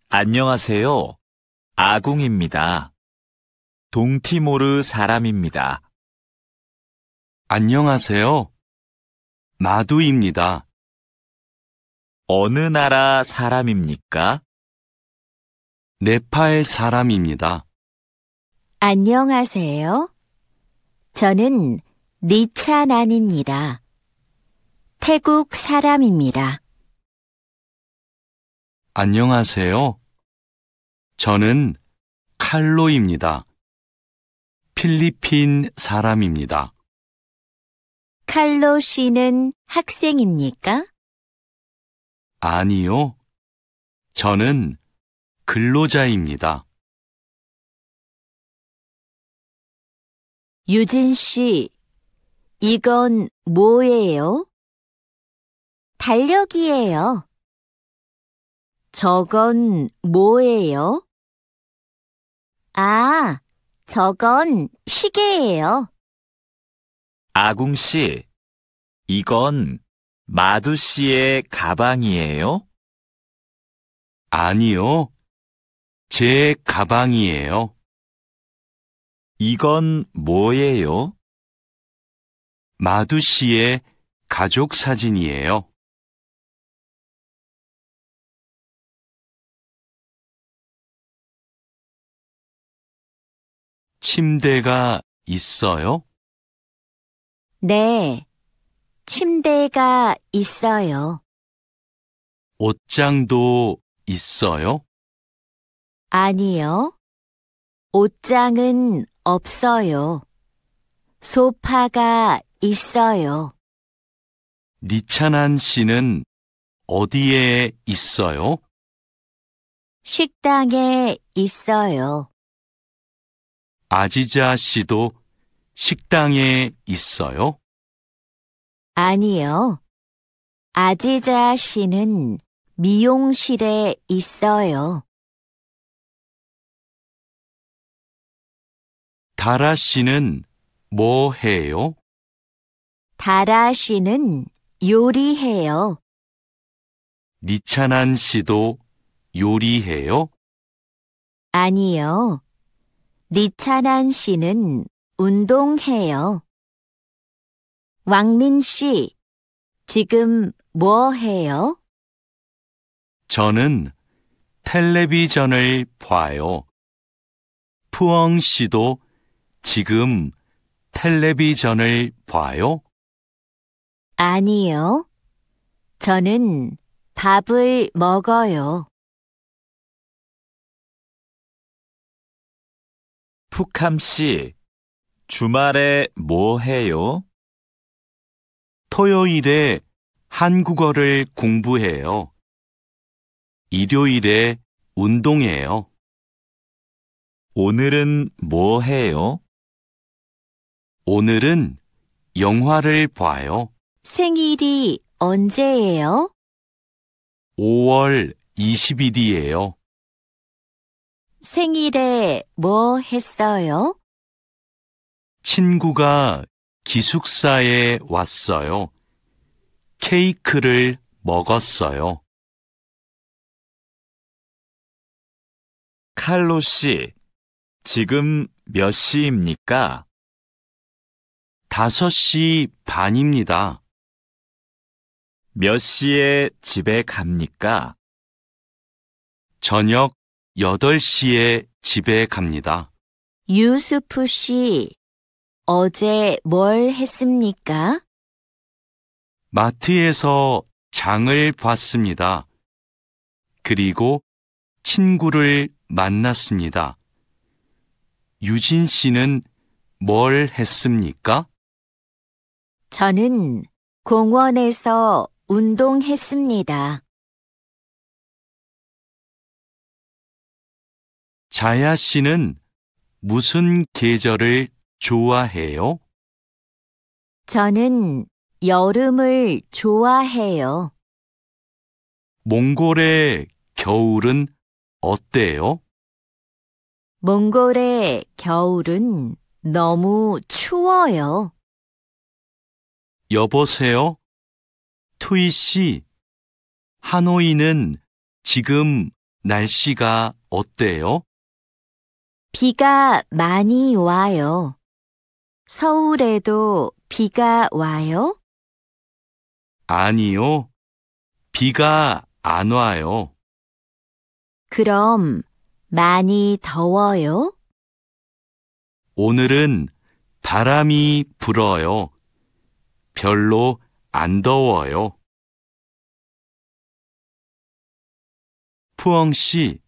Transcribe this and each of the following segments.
안녕하세요. 아궁입니다. 동티모르 사람입니다. 안녕하세요. 마두입니다. 어느 나라 사람입니까? 네팔 사람입니다. 안녕하세요. 저는 니찬안입니다. 태국 사람입니다. 안녕하세요. 저는 칼로입니다. 필리핀 사람입니다. 칼로 씨는 학생입니까? 아니요. 저는 근로자입니다. 유진 씨, 이건 뭐예요? 달력이에요. 저건 뭐예요? 아, 저건 시계예요. 아궁 씨, 이건 마두 씨의 가방이에요? 아니요. 제 가방이에요. 이건 뭐예요? 마두 씨의 가족 사진이에요. 침대가 있어요? 네, 침대가 있어요. 옷장도 있어요? 아니요, 옷장은 없어요. 소파가 있어요. 니찬한 씨는 어디에 있어요? 식당에 있어요. 아지자 씨도 식당에 있어요? 아니요, 아지자 씨는 미용실에 있어요. 다라 씨는 뭐 해요? 다라 씨는 요리해요. 니찬한 씨도 요리해요? 아니요, 니찬한 씨는 운동해요. 왕민 씨, 지금 뭐 해요? 저는 텔레비전을 봐요. 푸엉 씨도 지금 텔레비전을 봐요? 아니요, 저는 밥을 먹어요. 푸캄 씨, 주말에 뭐 해요? 토요일에 한국어를 공부해요. 일요일에 운동해요. 오늘은 뭐 해요? 오늘은 영화를 봐요. 생일이 언제예요? 5월 20일이에요. 생일에 뭐 했어요? 친구가 기숙사에 왔어요. 케이크를 먹었어요. 칼로 씨, 지금 몇 시입니까? 5시 반입니다. 몇 시에 집에 갑니까? 저녁 8시에 집에 갑니다. 유수프 씨, 어제 뭘 했습니까? 마트에서 장을 봤습니다. 그리고 친구를 만났습니다. 유진 씨는 뭘 했습니까? 저는 공원에서 운동했습니다. 자야 씨는 무슨 계절을 좋아해요? 저는 여름을 좋아해요. 몽골의 겨울은 어때요? 몽골의 겨울은 너무 추워요. 여보세요? 투이 씨, 하노이는 지금 날씨가 어때요? 비가 많이 와요. 서울에도 비가 와요? 아니요. 비가 안 와요. 그럼 많이 더워요? 오늘은 바람이 불어요. 별로 안 더워요. 푸엉 씨,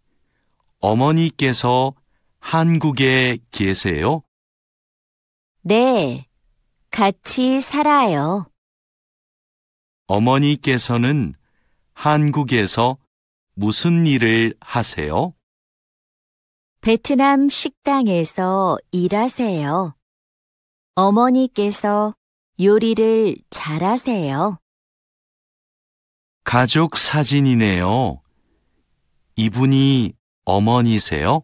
어머니께서 한국에 계세요? 네, 같이 살아요. 어머니께서는 한국에서 무슨 일을 하세요? 베트남 식당에서 일하세요. 어머니께서 요리를 잘하세요. 가족 사진이네요. 이분이 어머니세요?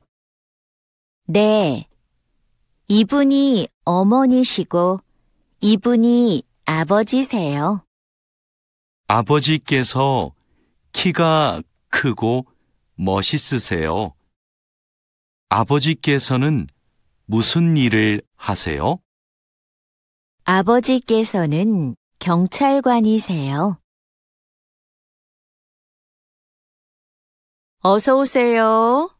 네, 이분이 어머니시고 이분이 아버지세요. 아버지께서 키가 크고 멋있으세요. 아버지께서는 무슨 일을 하세요? 아버지께서는 경찰관이세요. 어서 오세요.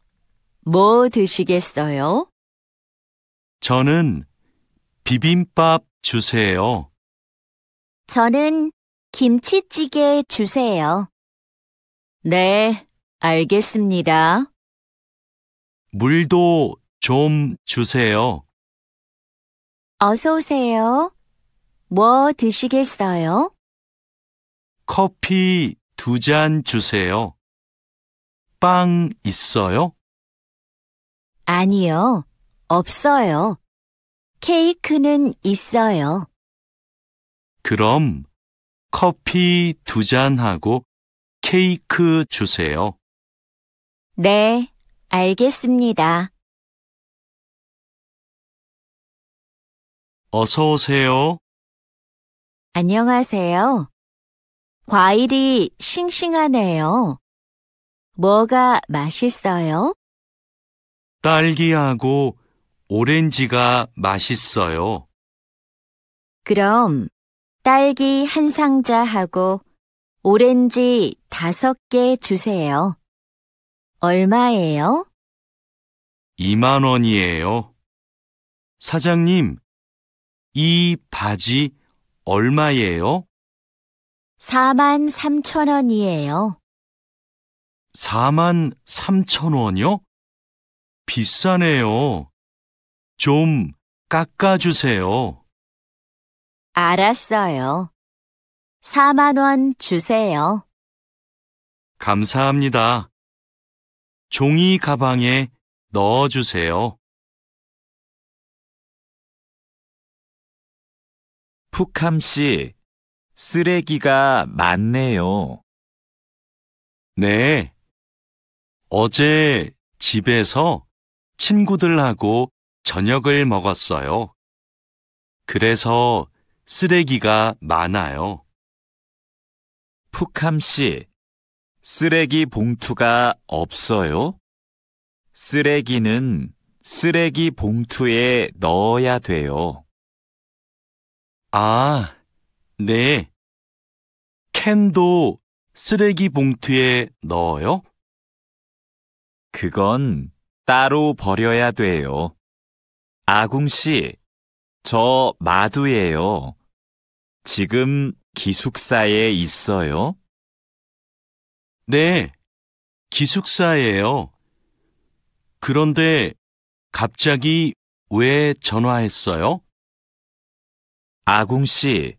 뭐 드시겠어요? 저는 비빔밥 주세요. 저는 김치찌개 주세요. 네, 알겠습니다. 물도 좀 주세요. 어서 오세요. 뭐 드시겠어요? 커피 2잔 주세요. 빵 있어요? 아니요, 없어요. 케이크는 있어요. 그럼 커피 2잔하고 케이크 주세요. 네, 알겠습니다. 어서 오세요. 안녕하세요. 과일이 싱싱하네요. 뭐가 맛있어요? 딸기하고 오렌지가 맛있어요. 그럼 딸기 한 상자하고 오렌지 5개 주세요. 얼마예요? 2만 원이에요. 사장님, 이 바지 얼마예요? 43,000원이에요. 4만 3천 원이요? 비싸네요. 좀 깎아주세요. 알았어요. 4만 원 주세요. 감사합니다. 종이 가방에 넣어주세요. 푸캄 씨, 쓰레기가 많네요. 네. 어제 집에서 친구들하고 저녁을 먹었어요. 그래서 쓰레기가 많아요. 푸캄 씨, 쓰레기 봉투가 없어요? 쓰레기는 쓰레기 봉투에 넣어야 돼요. 아, 네. 캔도 쓰레기 봉투에 넣어요? 그건 따로 버려야 돼요. 아궁 씨, 저 마두예요. 지금 기숙사에 있어요? 네, 기숙사예요. 그런데 갑자기 왜 전화했어요? 아궁 씨,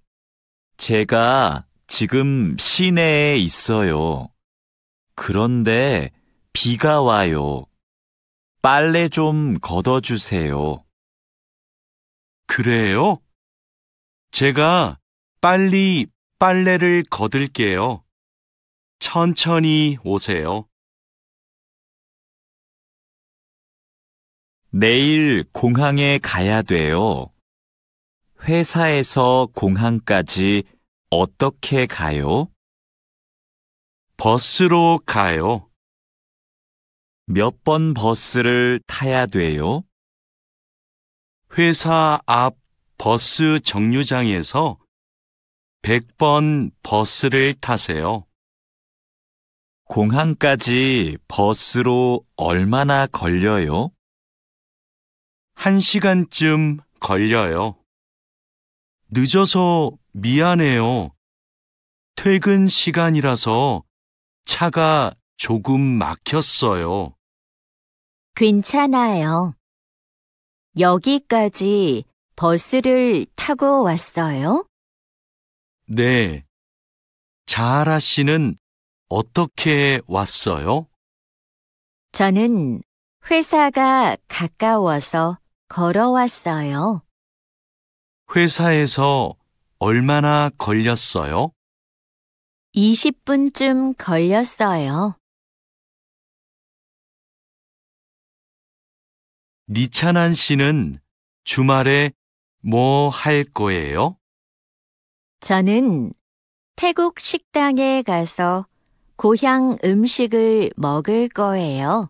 제가 지금 시내에 있어요. 그런데 비가 와요. 빨래 좀 걷어주세요. 그래요? 제가 빨리 빨래를 걷을게요. 천천히 오세요. 내일 공항에 가야 돼요. 회사에서 공항까지 어떻게 가요? 버스로 가요. 몇 번 버스를 타야 돼요? 회사 앞 버스 정류장에서 100번 버스를 타세요. 공항까지 버스로 얼마나 걸려요? 1시간쯤 걸려요. 늦어서 미안해요. 퇴근 시간이라서 차가 조금 막혔어요. 괜찮아요. 여기까지 버스를 타고 왔어요? 네. 자하라 씨는 어떻게 왔어요? 저는 회사가 가까워서 걸어왔어요. 회사에서 얼마나 걸렸어요? 20분쯤 걸렸어요. 니찬한 씨는 주말에 뭐 할 거예요? 저는 태국 식당에 가서 고향 음식을 먹을 거예요.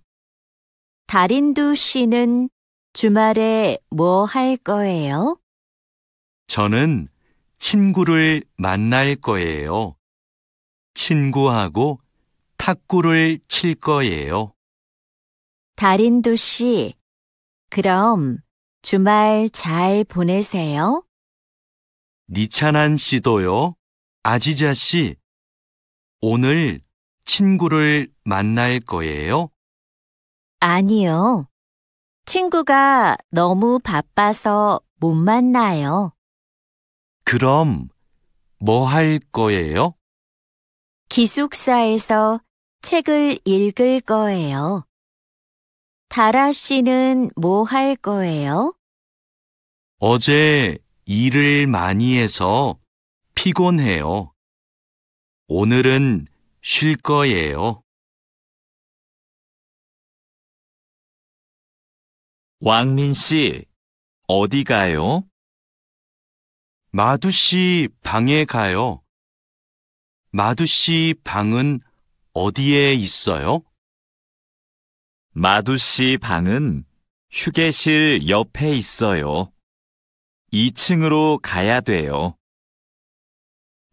다린두 씨는 주말에 뭐 할 거예요? 저는 친구를 만날 거예요. 친구하고 탁구를 칠 거예요. 다린두 씨, 그럼 주말 잘 보내세요. 니찬한 씨도요. 아지자 씨, 오늘 친구를 만날 거예요? 아니요. 친구가 너무 바빠서 못 만나요. 그럼 뭐 할 거예요? 기숙사에서 책을 읽을 거예요. 다라 씨는 뭐 할 거예요? 어제 일을 많이 해서 피곤해요. 오늘은 쉴 거예요. 왕민 씨, 어디 가요? 마두 씨 방에 가요. 마두 씨 방은 어디에 있어요? 마두 씨 방은 휴게실 옆에 있어요. 2층으로 가야 돼요.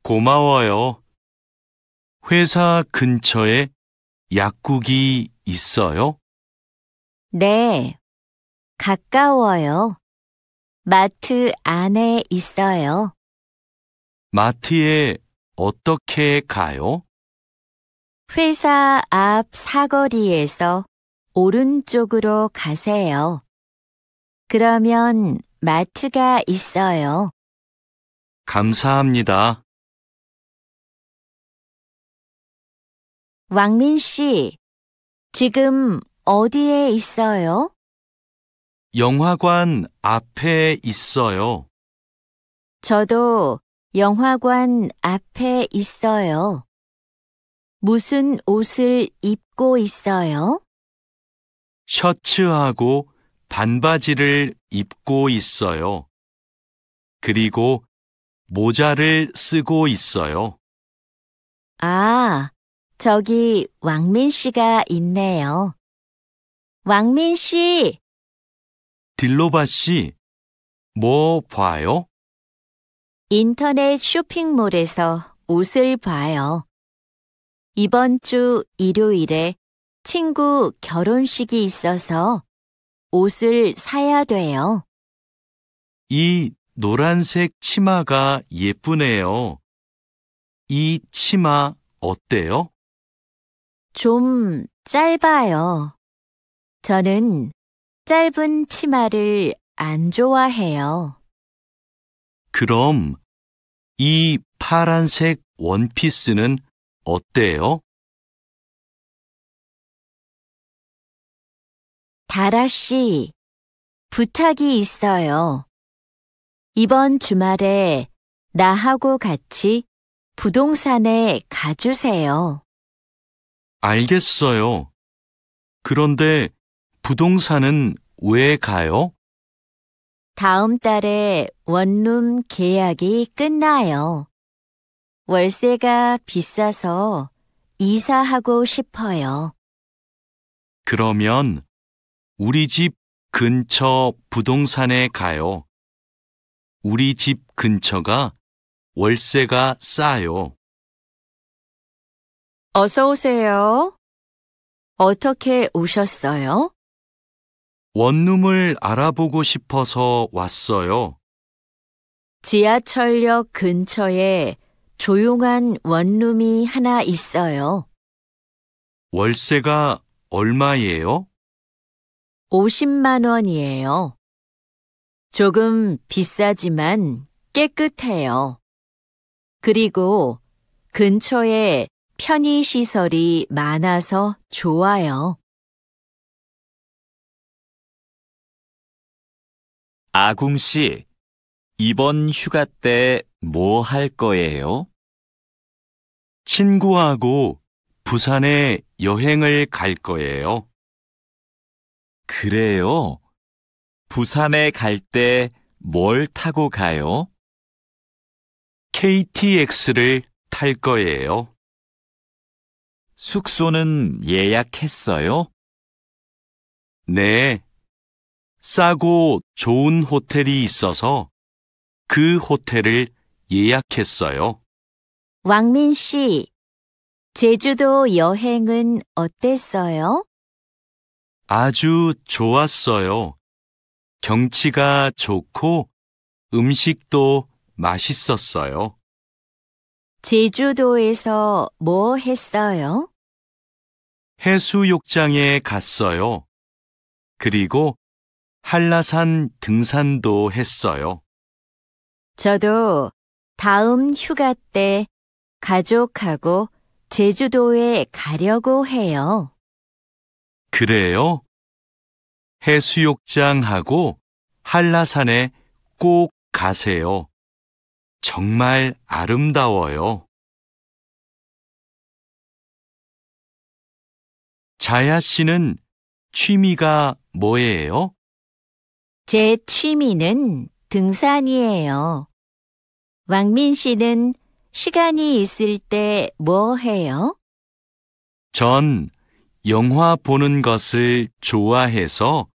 고마워요. 회사 근처에 약국이 있어요? 네, 가까워요. 마트 안에 있어요. 마트에 어떻게 가요? 회사 앞 사거리에서 오른쪽으로 가세요. 그러면 마트가 있어요. 감사합니다. 왕민 씨, 지금 어디에 있어요? 영화관 앞에 있어요. 저도 영화관 앞에 있어요. 무슨 옷을 입고 있어요? 셔츠하고 반바지를 입고 있어요. 그리고 모자를 쓰고 있어요. 아, 저기 왕민 씨가 있네요. 왕민 씨, 딜로바 씨, 뭐 봐요? 인터넷 쇼핑몰에서 옷을 봐요. 이번 주 일요일에 친구 결혼식이 있어서 옷을 사야 돼요. 이 노란색 치마가 예쁘네요. 이 치마 어때요? 좀 짧아요. 저는 짧은 치마를 안 좋아해요. 그럼 이 파란색 원피스는 어때요? 다라 씨, 부탁이 있어요. 이번 주말에 나하고 같이 부동산에 가주세요. 알겠어요. 그런데 부동산은 왜 가요? 다음 달에 원룸 계약이 끝나요. 월세가 비싸서 이사하고 싶어요. 그러면 우리 집 근처 부동산에 가요. 우리 집 근처가 월세가 싸요. 어서 오세요. 어떻게 오셨어요? 원룸을 알아보고 싶어서 왔어요. 지하철역 근처에 조용한 원룸이 하나 있어요. 월세가 얼마예요? 50만 원이에요. 조금 비싸지만 깨끗해요. 그리고 근처에 편의시설이 많아서 좋아요. 아궁 씨, 이번 휴가 때 뭐 할 거예요? 친구하고 부산에 여행을 갈 거예요. 그래요? 부산에 갈 때 뭘 타고 가요? KTX를 탈 거예요. 숙소는 예약했어요? 네. 싸고 좋은 호텔이 있어서 그 호텔을 예약했어요. 왕민 씨, 제주도 여행은 어땠어요? 아주 좋았어요. 경치가 좋고 음식도 맛있었어요. 제주도에서 뭐 했어요? 해수욕장에 갔어요. 그리고 한라산 등산도 했어요. 저도 다음 휴가 때 가족하고 제주도에 가려고 해요. 그래요? 해수욕장하고 한라산에 꼭 가세요. 정말 아름다워요. 자야 씨는 취미가 뭐예요? 제 취미는 등산이에요. 왕민 씨는 시간이 있을 때 뭐 해요? 전 영화 보는 것을 좋아해서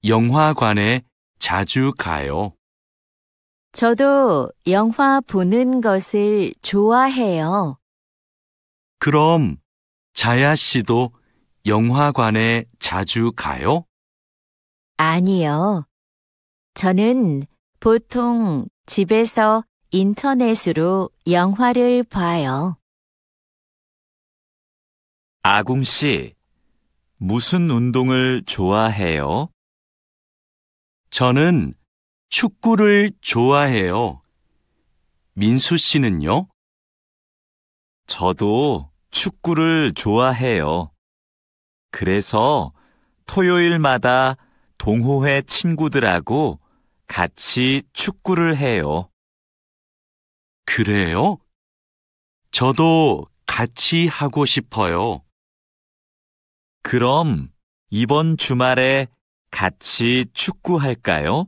영화관에 자주 가요. 저도 영화 보는 것을 좋아해요. 그럼 자야 씨도 영화관에 자주 가요? 아니요. 저는 보통 집에서 인터넷으로 영화를 봐요. 아궁 씨, 무슨 운동을 좋아해요? 저는 축구를 좋아해요. 민수 씨는요? 저도 축구를 좋아해요. 그래서 토요일마다 동호회 친구들하고 같이 축구를 해요. 그래요? 저도 같이 하고 싶어요. 그럼 이번 주말에 같이 축구할까요?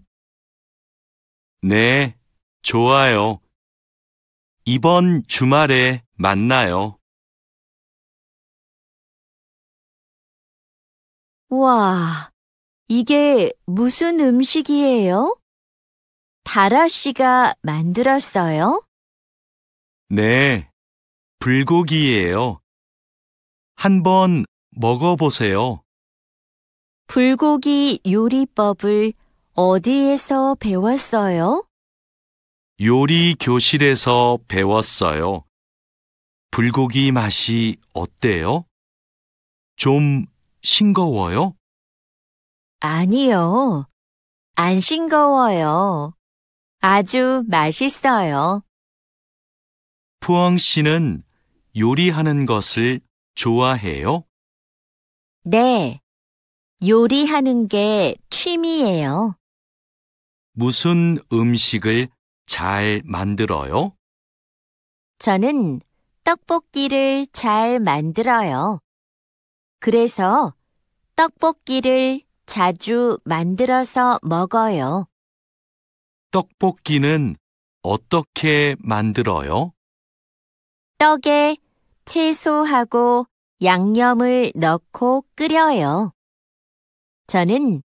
네, 좋아요. 이번 주말에 만나요. 와, 이게 무슨 음식이에요? 다라 씨가 만들었어요? 네, 불고기예요. 한번 먹어보세요. 불고기 요리법을 어디에서 배웠어요? 요리 교실에서 배웠어요. 불고기 맛이 어때요? 좀 싱거워요? 아니요. 안 싱거워요. 아주 맛있어요. 푸엉 씨는 요리하는 것을 좋아해요? 네. 요리하는 게 취미예요. 무슨 음식을 잘 만들어요? 저는 떡볶이를 잘 만들어요. 그래서 떡볶이를 자주 만들어서 먹어요. 떡볶이는 어떻게 만들어요? 떡에 채소하고 양념을 넣고 끓여요. 저는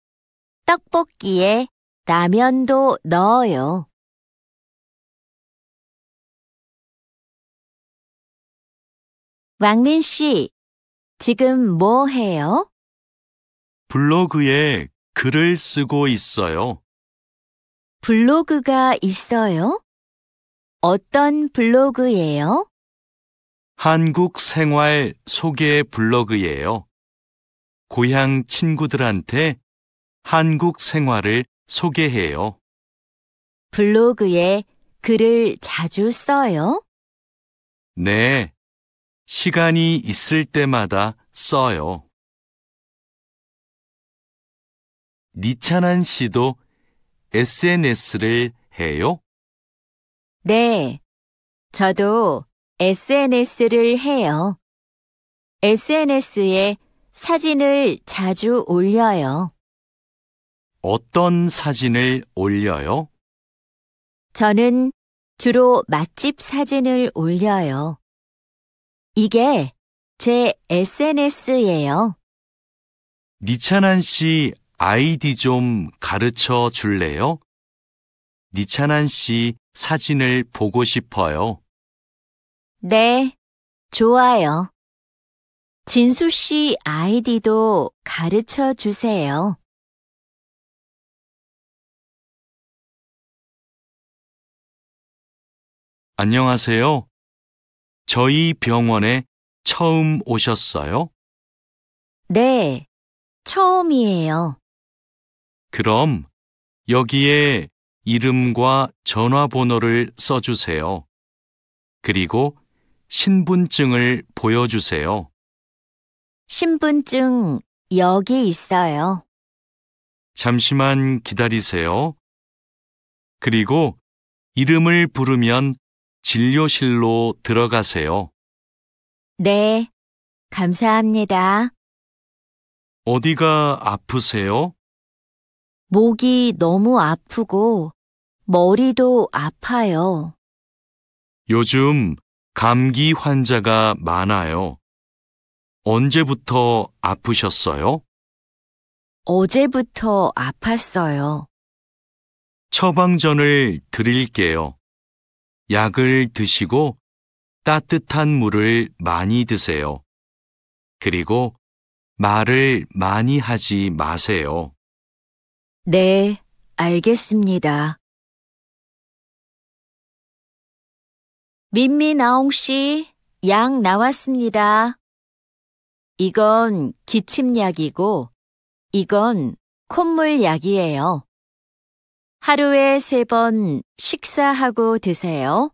떡볶이에 라면도 넣어요. 왕민 씨, 지금 뭐 해요? 블로그에 글을 쓰고 있어요. 블로그가 있어요? 어떤 블로그예요? 한국 생활 소개 블로그예요. 고향 친구들한테 한국 생활을 소개해요. 블로그에 글을 자주 써요? 네, 시간이 있을 때마다 써요. 니찬한 씨도 SNS를 해요? 네, 저도 SNS를 해요. SNS에 사진을 자주 올려요. 어떤 사진을 올려요? 저는 주로 맛집 사진을 올려요. 이게 제 SNS예요. 니찬한 씨 아이디 좀 가르쳐 줄래요? 니찬한 씨 사진을 보고 싶어요. 네, 좋아요. 진수 씨 아이디도 가르쳐 주세요. 안녕하세요. 저희 병원에 처음 오셨어요? 네, 처음이에요. 그럼 여기에 이름과 전화번호를 써주세요. 그리고 신분증을 보여주세요. 신분증 여기 있어요. 잠시만 기다리세요. 그리고 이름을 부르면 진료실로 들어가세요. 네, 감사합니다. 어디가 아프세요? 목이 너무 아프고 머리도 아파요. 요즘 감기 환자가 많아요. 언제부터 아프셨어요? 어제부터 아팠어요. 처방전을 드릴게요. 약을 드시고 따뜻한 물을 많이 드세요. 그리고 말을 많이 하지 마세요. 네, 알겠습니다. 민미나옹 씨, 약 나왔습니다. 이건 기침약이고, 이건 콧물약이에요. 하루에 3번 식사하고 드세요.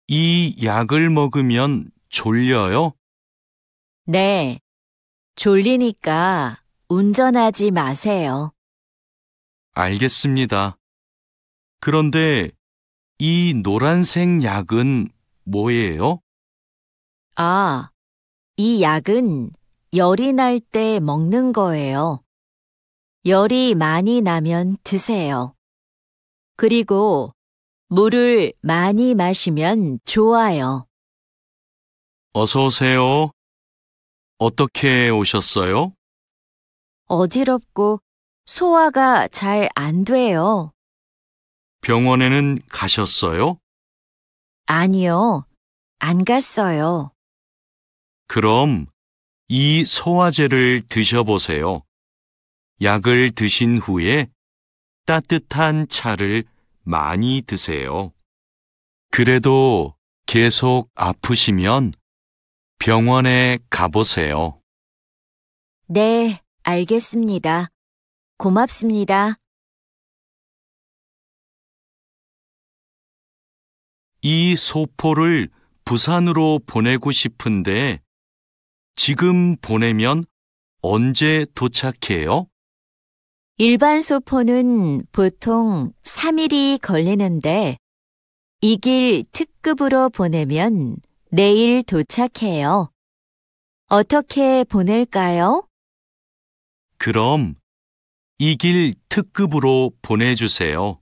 이 약을 먹으면 졸려요? 네, 졸리니까 운전하지 마세요. 알겠습니다. 그런데 이 노란색 약은 뭐예요? 아, 이 약은 열이 날 때 먹는 거예요. 열이 많이 나면 드세요. 그리고 물을 많이 마시면 좋아요. 어서 오세요. 어떻게 오셨어요? 어지럽고 소화가 잘 안 돼요. 병원에는 가셨어요? 아니요, 안 갔어요. 그럼 이 소화제를 드셔보세요. 약을 드신 후에 따뜻한 차를 많이 드세요. 그래도 계속 아프시면 병원에 가보세요. 네, 알겠습니다. 고맙습니다. 이 소포를 부산으로 보내고 싶은데 지금 보내면 언제 도착해요? 일반 소포는 보통 3일이 걸리는데 이 길 특급으로 보내면 내일 도착해요. 어떻게 보낼까요? 그럼 이 길 특급으로 보내주세요.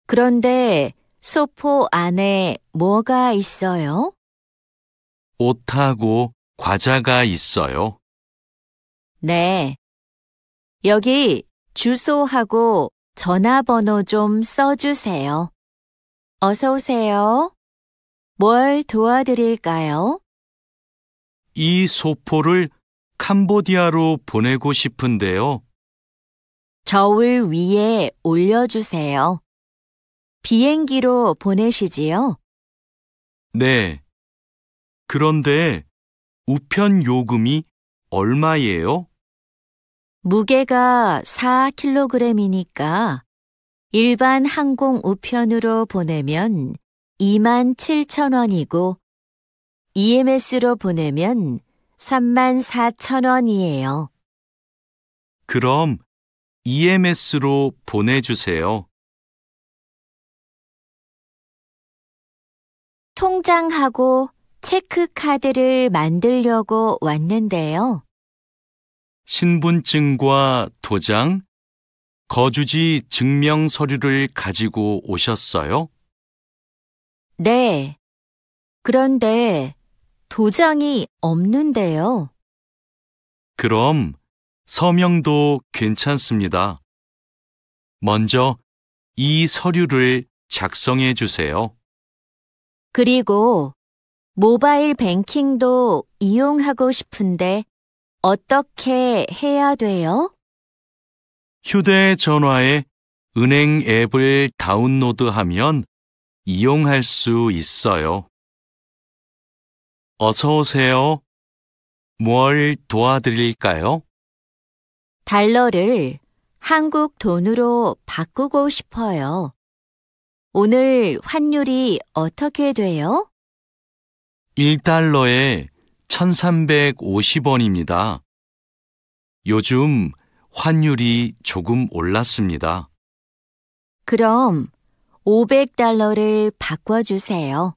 그런데 소포 안에 뭐가 있어요? 옷하고 과자가 있어요. 네. 여기 주소하고 전화번호 좀 써주세요. 어서 오세요. 뭘 도와드릴까요? 이 소포를 캄보디아로 보내고 싶은데요. 저울 위에 올려주세요. 비행기로 보내시지요? 네. 그런데 우편 요금이 얼마예요? 무게가 4kg이니까 일반 항공 우편으로 보내면 27,000원이고 EMS로 보내면 34,000원이에요. 그럼 EMS로 보내주세요. 통장하고 체크카드를 만들려고 왔는데요. 신분증과 도장, 거주지 증명 서류를 가지고 오셨어요? 네. 그런데 도장이 없는데요. 그럼 서명도 괜찮습니다. 먼저 이 서류를 작성해 주세요. 그리고 모바일 뱅킹도 이용하고 싶은데 어떻게 해야 돼요? 휴대전화에 은행 앱을 다운로드하면 이용할 수 있어요. 어서 오세요. 뭘 도와드릴까요? 달러를 한국 돈으로 바꾸고 싶어요. 오늘 환율이 어떻게 돼요? 1달러에 1,350원입니다. 요즘 환율이 조금 올랐습니다. 그럼 500달러를 바꿔주세요.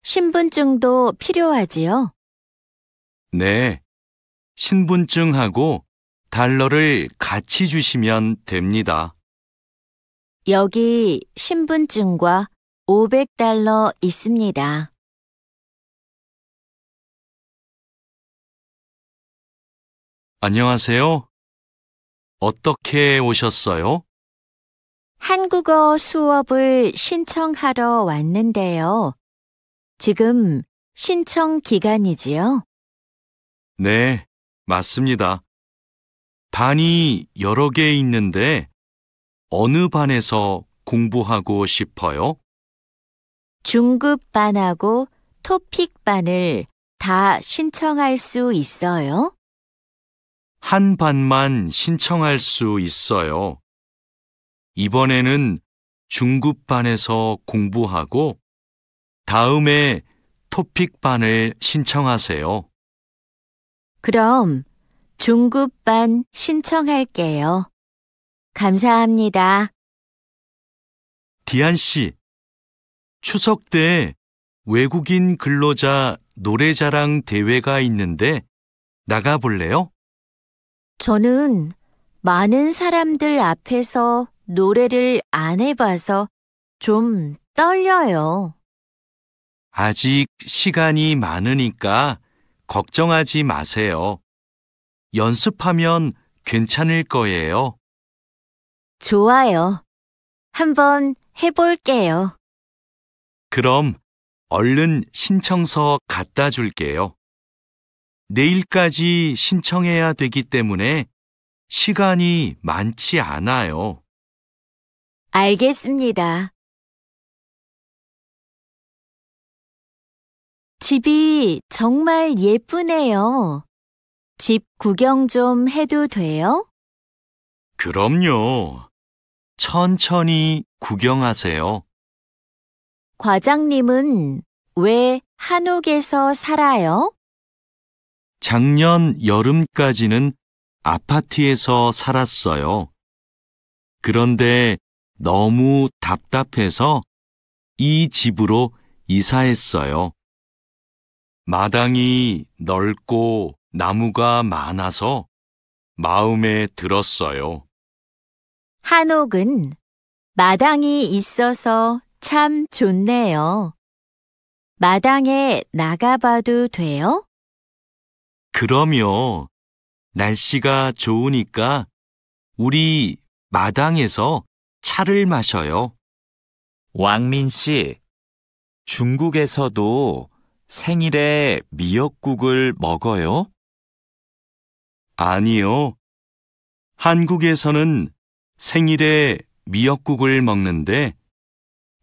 신분증도 필요하지요? 네, 신분증하고 달러를 같이 주시면 됩니다. 여기 신분증과 500달러 있습니다. 안녕하세요. 어떻게 오셨어요? 한국어 수업을 신청하러 왔는데요. 지금 신청 기간이지요? 네, 맞습니다. 반이 여러 개 있는데 어느 반에서 공부하고 싶어요? 중급반하고 토픽반을 다 신청할 수 있어요? 한 반만 신청할 수 있어요. 이번에는 중급반에서 공부하고 다음에 토픽반을 신청하세요. 그럼 중급반 신청할게요. 감사합니다. 디안 씨, 추석 때 외국인 근로자 노래자랑 대회가 있는데 나가볼래요? 저는 많은 사람들 앞에서 노래를 안 해봐서 좀 떨려요. 아직 시간이 많으니까 걱정하지 마세요. 연습하면 괜찮을 거예요. 좋아요. 한번 해볼게요. 그럼 얼른 신청서 갖다 줄게요. 내일까지 신청해야 되기 때문에 시간이 많지 않아요. 알겠습니다. 집이 정말 예쁘네요. 집 구경 좀 해도 돼요? 그럼요. 천천히 구경하세요. 과장님은 왜 한옥에서 살아요? 작년 여름까지는 아파트에서 살았어요. 그런데 너무 답답해서 이 집으로 이사했어요. 마당이 넓고 나무가 많아서 마음에 들었어요. 한옥은 마당이 있어서 참 좋네요. 마당에 나가봐도 돼요? 그럼요. 날씨가 좋으니까 우리 마당에서 차를 마셔요. 왕민 씨, 중국에서도 생일에 미역국을 먹어요? 아니요. 한국에서는 생일에 미역국을 먹는데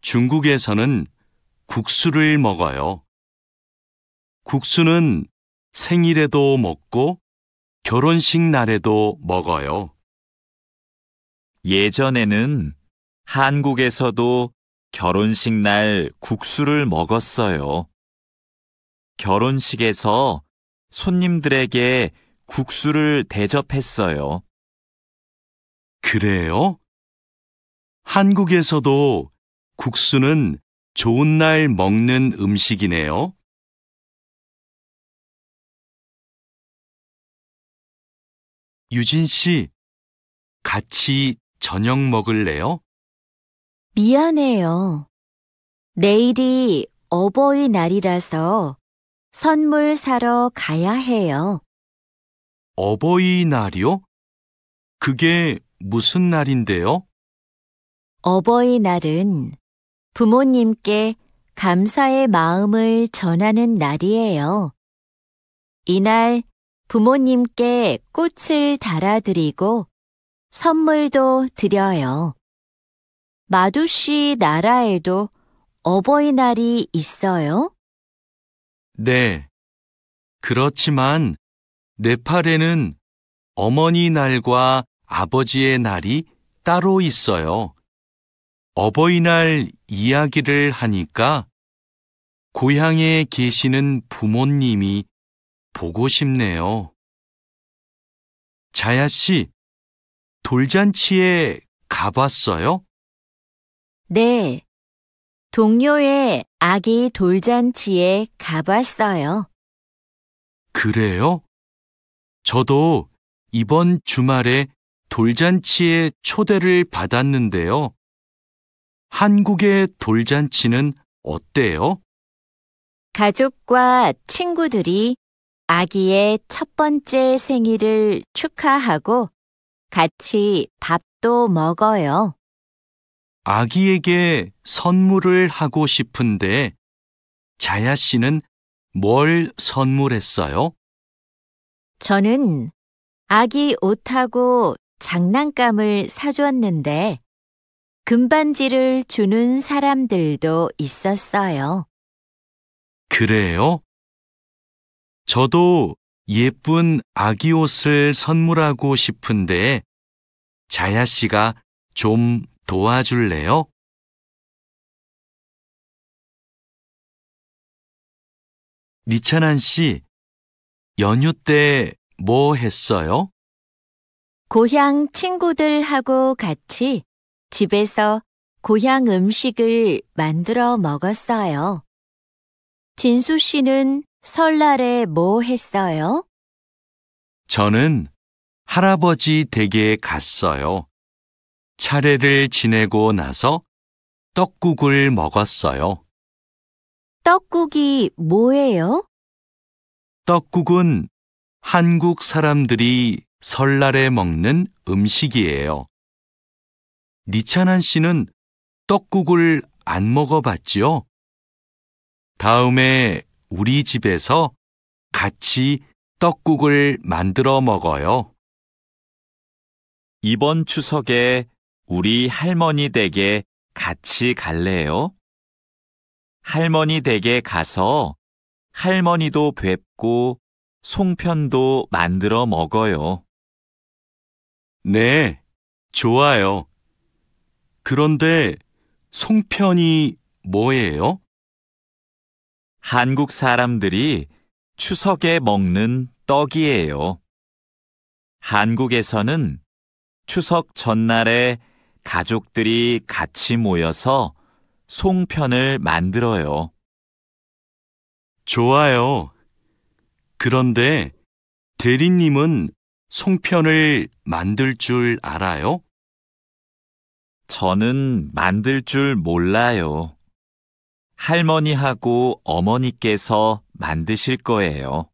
중국에서는 국수를 먹어요. 국수는 생일에도 먹고 결혼식 날에도 먹어요. 예전에는 한국에서도 결혼식 날 국수를 먹었어요. 결혼식에서 손님들에게 국수를 대접했어요. 그래요? 한국에서도 국수는 좋은 날 먹는 음식이네요. 유진 씨, 같이 저녁 먹을래요? 미안해요. 내일이 어버이날이라서 선물 사러 가야 해요. 어버이날이요? 그게 무슨 날인데요? 어버이날은 부모님께 감사의 마음을 전하는 날이에요. 이날 부모님께 꽃을 달아드리고 선물도 드려요. 마두 씨 나라에도 어버이날이 있어요? 네. 그렇지만 네팔에는 어머니 날과 아버지의 날이 따로 있어요. 어버이날 이야기를 하니까 고향에 계시는 부모님이 보고 싶네요. 자야 씨, 돌잔치에 가봤어요? 네. 동료의 아기 돌잔치에 가봤어요. 그래요? 저도 이번 주말에 돌잔치에 초대를 받았는데요. 한국의 돌잔치는 어때요? 가족과 친구들이 아기의 첫 번째 생일을 축하하고 같이 밥도 먹어요. 아기에게 선물을 하고 싶은데 자야 씨는 뭘 선물했어요? 저는 아기 옷하고 장난감을 사줬는데 금반지를 주는 사람들도 있었어요. 그래요? 저도 예쁜 아기 옷을 선물하고 싶은데 자야 씨가 좀 도와줄래요? 니찬한 씨, 연휴 때 뭐 했어요? 고향 친구들하고 같이 집에서 고향 음식을 만들어 먹었어요. 진수 씨는 설날에 뭐 했어요? 저는 할아버지 댁에 갔어요. 차례를 지내고 나서 떡국을 먹었어요. 떡국이 뭐예요? 떡국은 한국 사람들이 설날에 먹는 음식이에요. 니찬한 씨는 떡국을 안 먹어봤지요? 다음에 우리 집에서 같이 떡국을 만들어 먹어요. 이번 추석에 우리 할머니 댁에 같이 갈래요? 할머니 댁에 가서 할머니도 뵙고 송편도 만들어 먹어요. 네, 좋아요. 그런데 송편이 뭐예요? 한국 사람들이 추석에 먹는 떡이에요. 한국에서는 추석 전날에 가족들이 같이 모여서 송편을 만들어요. 좋아요. 그런데 대리님은 송편을 만들 줄 알아요? 저는 만들 줄 몰라요. 할머니하고 어머니께서 만드실 거예요.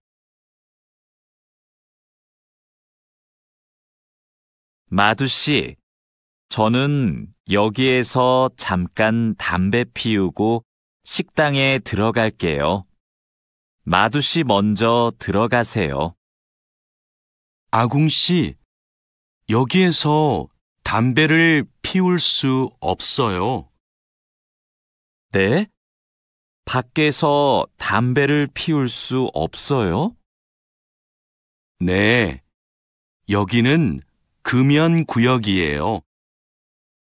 마두 씨, 저는 여기에서 잠깐 담배 피우고 식당에 들어갈게요. 마두 씨 먼저 들어가세요. 아궁 씨, 여기에서 담배를 피울 수 없어요. 네? 밖에서 담배를 피울 수 없어요? 네, 여기는 금연 구역이에요.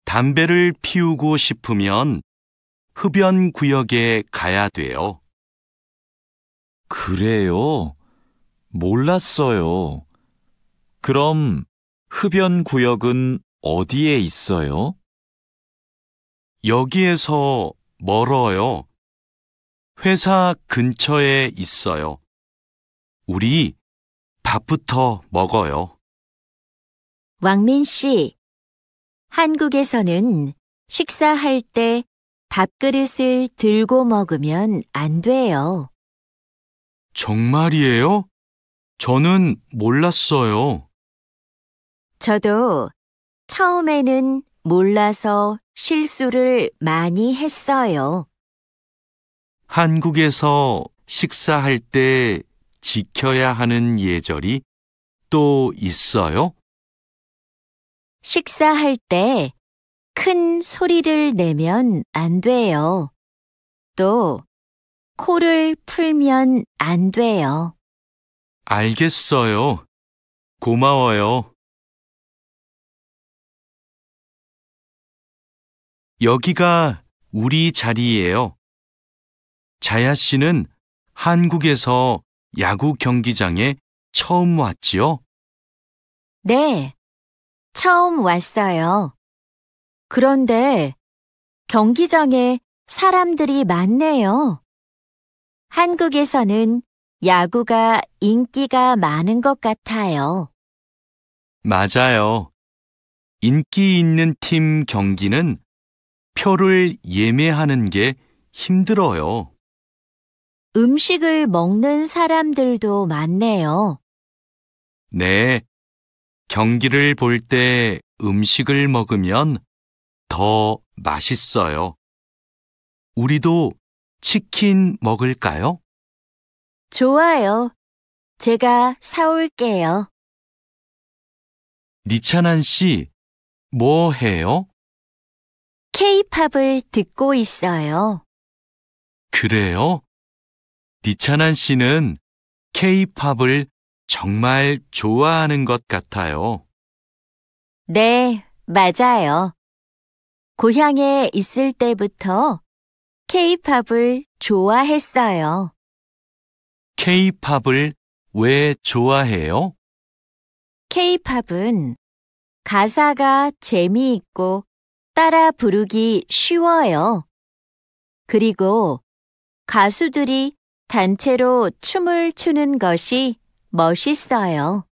담배를 피우고 싶으면 흡연 구역에 가야 돼요. 그래요? 몰랐어요. 그럼 흡연 구역은 어디에 있어요? 여기에서 멀어요. 회사 근처에 있어요. 우리 밥부터 먹어요. 왕민 씨, 한국에서는 식사할 때 밥그릇을 들고 먹으면 안 돼요. 정말이에요? 저는 몰랐어요. 저도 처음에는 몰라서 실수를 많이 했어요. 한국에서 식사할 때 지켜야 하는 예절이 또 있어요? 식사할 때 큰 소리를 내면 안 돼요. 또 코를 풀면 안 돼요. 알겠어요. 고마워요. 여기가 우리 자리예요. 자야 씨는 한국에서 야구 경기장에 처음 왔지요? 네, 처음 왔어요. 그런데 경기장에 사람들이 많네요. 한국에서는 야구가 인기가 많은 것 같아요. 맞아요. 인기 있는 팀 경기는 표를 예매하는 게 힘들어요. 음식을 먹는 사람들도 많네요. 네, 경기를 볼 때 음식을 먹으면 더 맛있어요. 우리도 치킨 먹을까요? 좋아요. 제가 사올게요. 니찬한 씨, 뭐 해요? K-팝을 듣고 있어요. 그래요? 니찬한 씨는 K-팝을 정말 좋아하는 것 같아요. 네, 맞아요. 고향에 있을 때부터 K-팝을 좋아했어요. K-팝을 왜 좋아해요? K-팝은 가사가 재미있고 따라 부르기 쉬워요. 그리고 가수들이 단체로 춤을 추는 것이 멋있어요.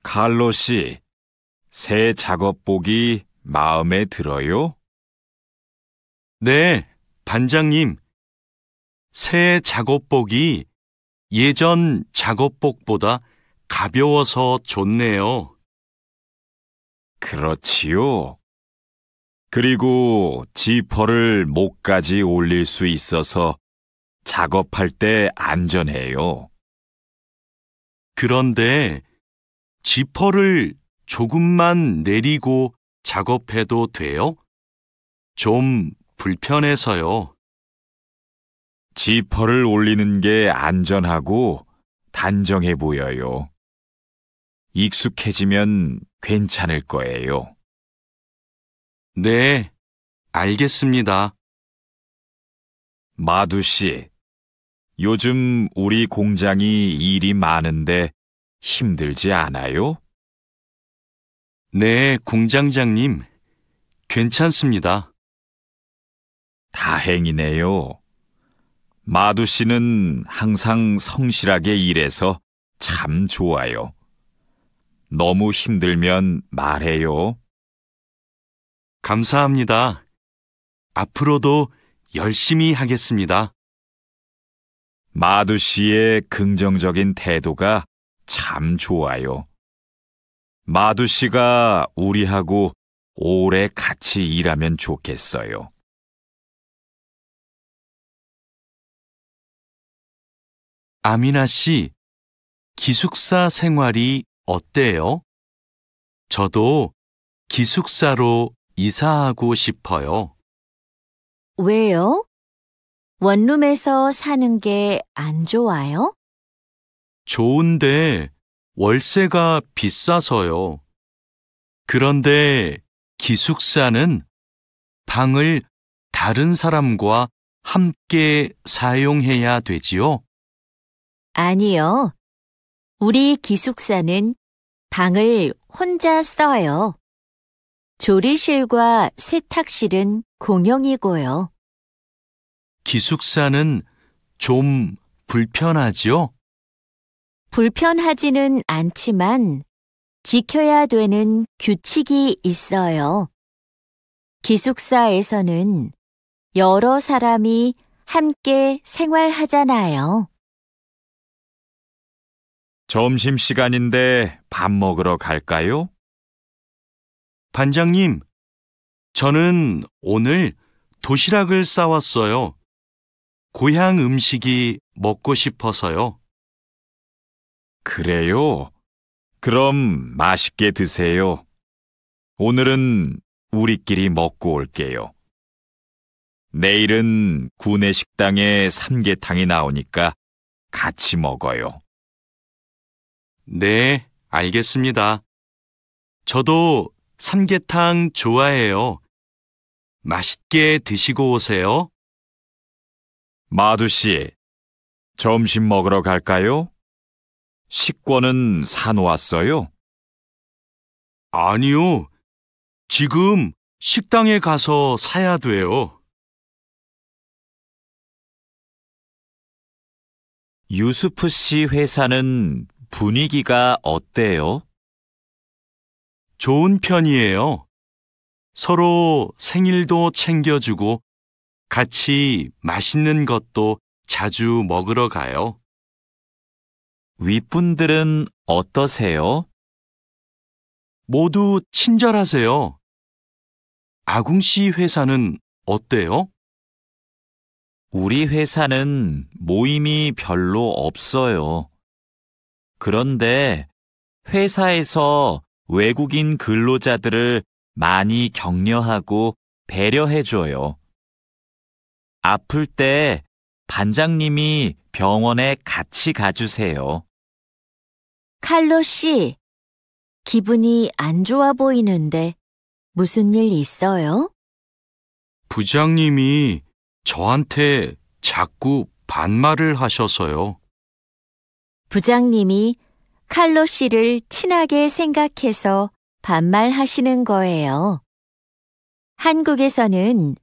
칼로 씨, 새 작업복이 마음에 들어요? 네, 반장님. 새 작업복이 예전 작업복보다 가벼워서 좋네요. 그렇지요. 그리고 지퍼를 목까지 올릴 수 있어서 작업할 때 안전해요. 그런데 지퍼를 조금만 내리고 작업해도 돼요? 좀 불편해서요. 지퍼를 올리는 게 안전하고 단정해 보여요. 익숙해지면 괜찮을 거예요. 네, 알겠습니다. 마두 씨, 요즘 우리 공장이 일이 많은데 힘들지 않아요? 네, 공장장님. 괜찮습니다. 다행이네요. 마두 씨는 항상 성실하게 일해서 참 좋아요. 너무 힘들면 말해요. 감사합니다. 앞으로도 열심히 하겠습니다. 마두 씨의 긍정적인 태도가 참 좋아요. 마두 씨가 우리하고 오래 같이 일하면 좋겠어요. 아미나 씨, 기숙사 생활이 어때요? 저도 기숙사로 이사하고 싶어요. 왜요? 원룸에서 사는 게 안 좋아요? 좋은데 월세가 비싸서요. 그런데 기숙사는 방을 다른 사람과 함께 사용해야 되지요? 아니요. 우리 기숙사는 방을 혼자 써요. 조리실과 세탁실은 공용이고요. 기숙사는 좀 불편하지요? 불편하지는 않지만 지켜야 되는 규칙이 있어요. 기숙사에서는 여러 사람이 함께 생활하잖아요. 점심시간인데 밥 먹으러 갈까요? 반장님, 저는 오늘 도시락을 싸왔어요. 고향 음식이 먹고 싶어서요. 그래요? 그럼 맛있게 드세요. 오늘은 우리끼리 먹고 올게요. 내일은 구내 식당에 삼계탕이 나오니까 같이 먹어요. 네, 알겠습니다. 저도 삼계탕 좋아해요. 맛있게 드시고 오세요. 마두 씨, 점심 먹으러 갈까요? 식권은 사놓았어요? 아니요. 지금 식당에 가서 사야 돼요. 유수프 씨 회사는 분위기가 어때요? 좋은 편이에요. 서로 생일도 챙겨주고 같이 맛있는 것도 자주 먹으러 가요. 윗분들은 어떠세요? 모두 친절하세요. 아궁 씨 회사는 어때요? 우리 회사는 모임이 별로 없어요. 그런데 회사에서 외국인 근로자들을 많이 격려하고 배려해줘요. 아플 때 반장님이 병원에 같이 가주세요. 칼로 씨, 기분이 안 좋아 보이는데 무슨 일 있어요? 부장님이 저한테 자꾸 반말을 하셔서요. 부장님이 칼로 씨를 친하게 생각해서 반말하시는 거예요. 한국에서는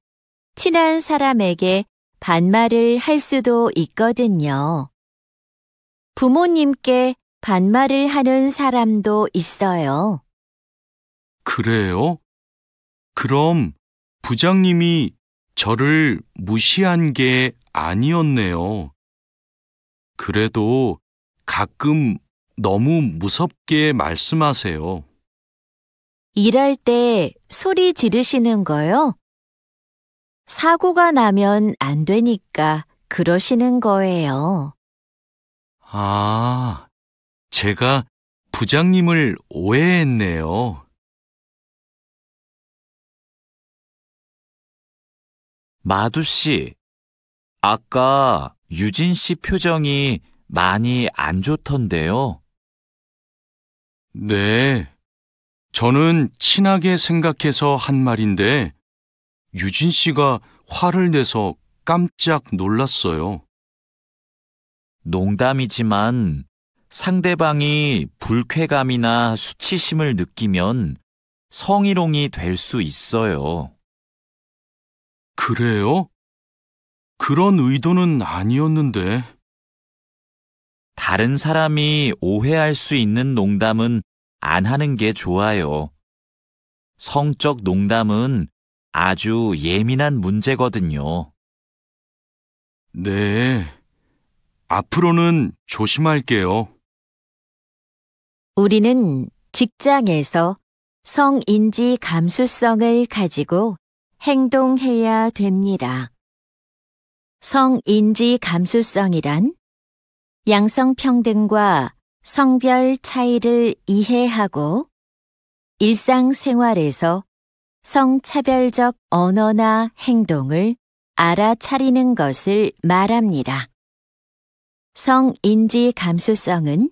친한 사람에게 반말을 할 수도 있거든요. 부모님께 반말을 하는 사람도 있어요. 그래요? 그럼 부장님이 저를 무시한 게 아니었네요. 그래도 가끔 너무 무섭게 말씀하세요. 일할 때 소리 지르시는 거요? 사고가 나면 안 되니까 그러시는 거예요. 아, 제가 부장님을 오해했네요. 마두 씨, 아까 유진 씨 표정이 많이 안 좋던데요. 네, 저는 친하게 생각해서 한 말인데 유진 씨가 화를 내서 깜짝 놀랐어요. 농담이지만 상대방이 불쾌감이나 수치심을 느끼면 성희롱이 될 수 있어요. 그래요? 그런 의도는 아니었는데. 다른 사람이 오해할 수 있는 농담은 안 하는 게 좋아요. 성적 농담은 아주 예민한 문제거든요. 네, 앞으로는 조심할게요. 우리는 직장에서 성인지 감수성을 가지고 행동해야 됩니다. 성인지 감수성이란 양성평등과 성별 차이를 이해하고 일상생활에서 성차별적 언어나 행동을 알아차리는 것을 말합니다. 성인지 감수성은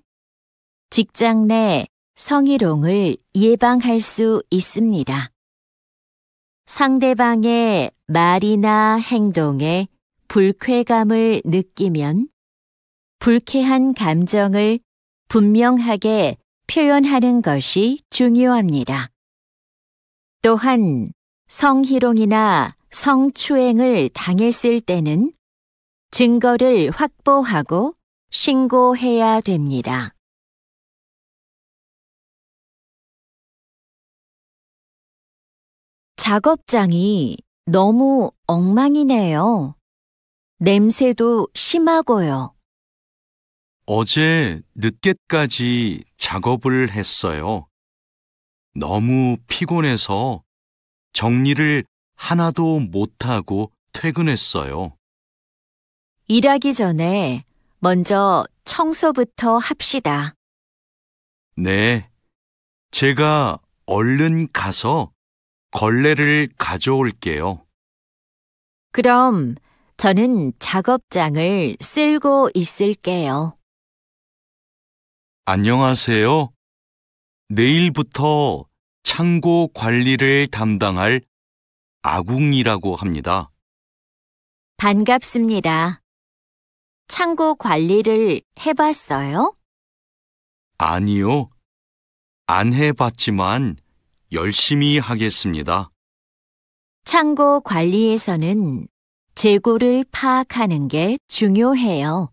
직장 내 성희롱을 예방할 수 있습니다. 상대방의 말이나 행동에 불쾌감을 느끼면 불쾌한 감정을 분명하게 표현하는 것이 중요합니다. 또한 성희롱이나 성추행을 당했을 때는 증거를 확보하고 신고해야 됩니다. 작업장이 너무 엉망이네요. 냄새도 심하고요. 어제 늦게까지 작업을 했어요. 너무 피곤해서 정리를 하나도 못하고 퇴근했어요. 일하기 전에 먼저 청소부터 합시다. 네, 제가 얼른 가서 걸레를 가져올게요. 그럼 저는 작업장을 쓸고 있을게요. 안녕하세요. 내일부터 창고 관리를 담당할 아궁이라고 합니다. 반갑습니다. 창고 관리를 해봤어요? 아니요. 안 해봤지만 열심히 하겠습니다. 창고 관리에서는 재고를 파악하는 게 중요해요.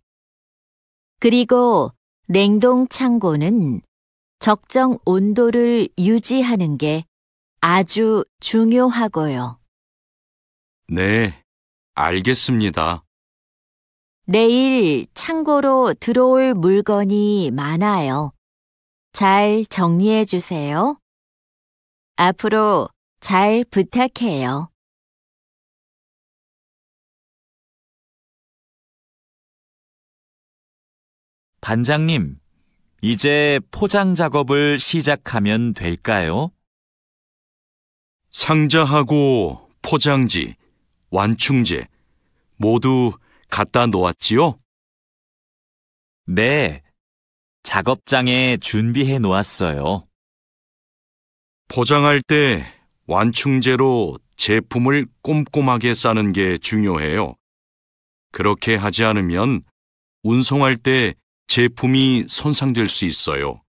그리고 냉동 창고는 적정 온도를 유지하는 게 아주 중요하고요. 네, 알겠습니다. 내일 창고로 들어올 물건이 많아요. 잘 정리해 주세요. 앞으로 잘 부탁해요. 반장님, 이제 포장 작업을 시작하면 될까요? 상자하고 포장지, 완충제 모두 갖다 놓았지요? 네, 작업장에 준비해 놓았어요. 포장할 때 완충제로 제품을 꼼꼼하게 싸는 게 중요해요. 그렇게 하지 않으면 운송할 때 제품이 손상될 수 있어요.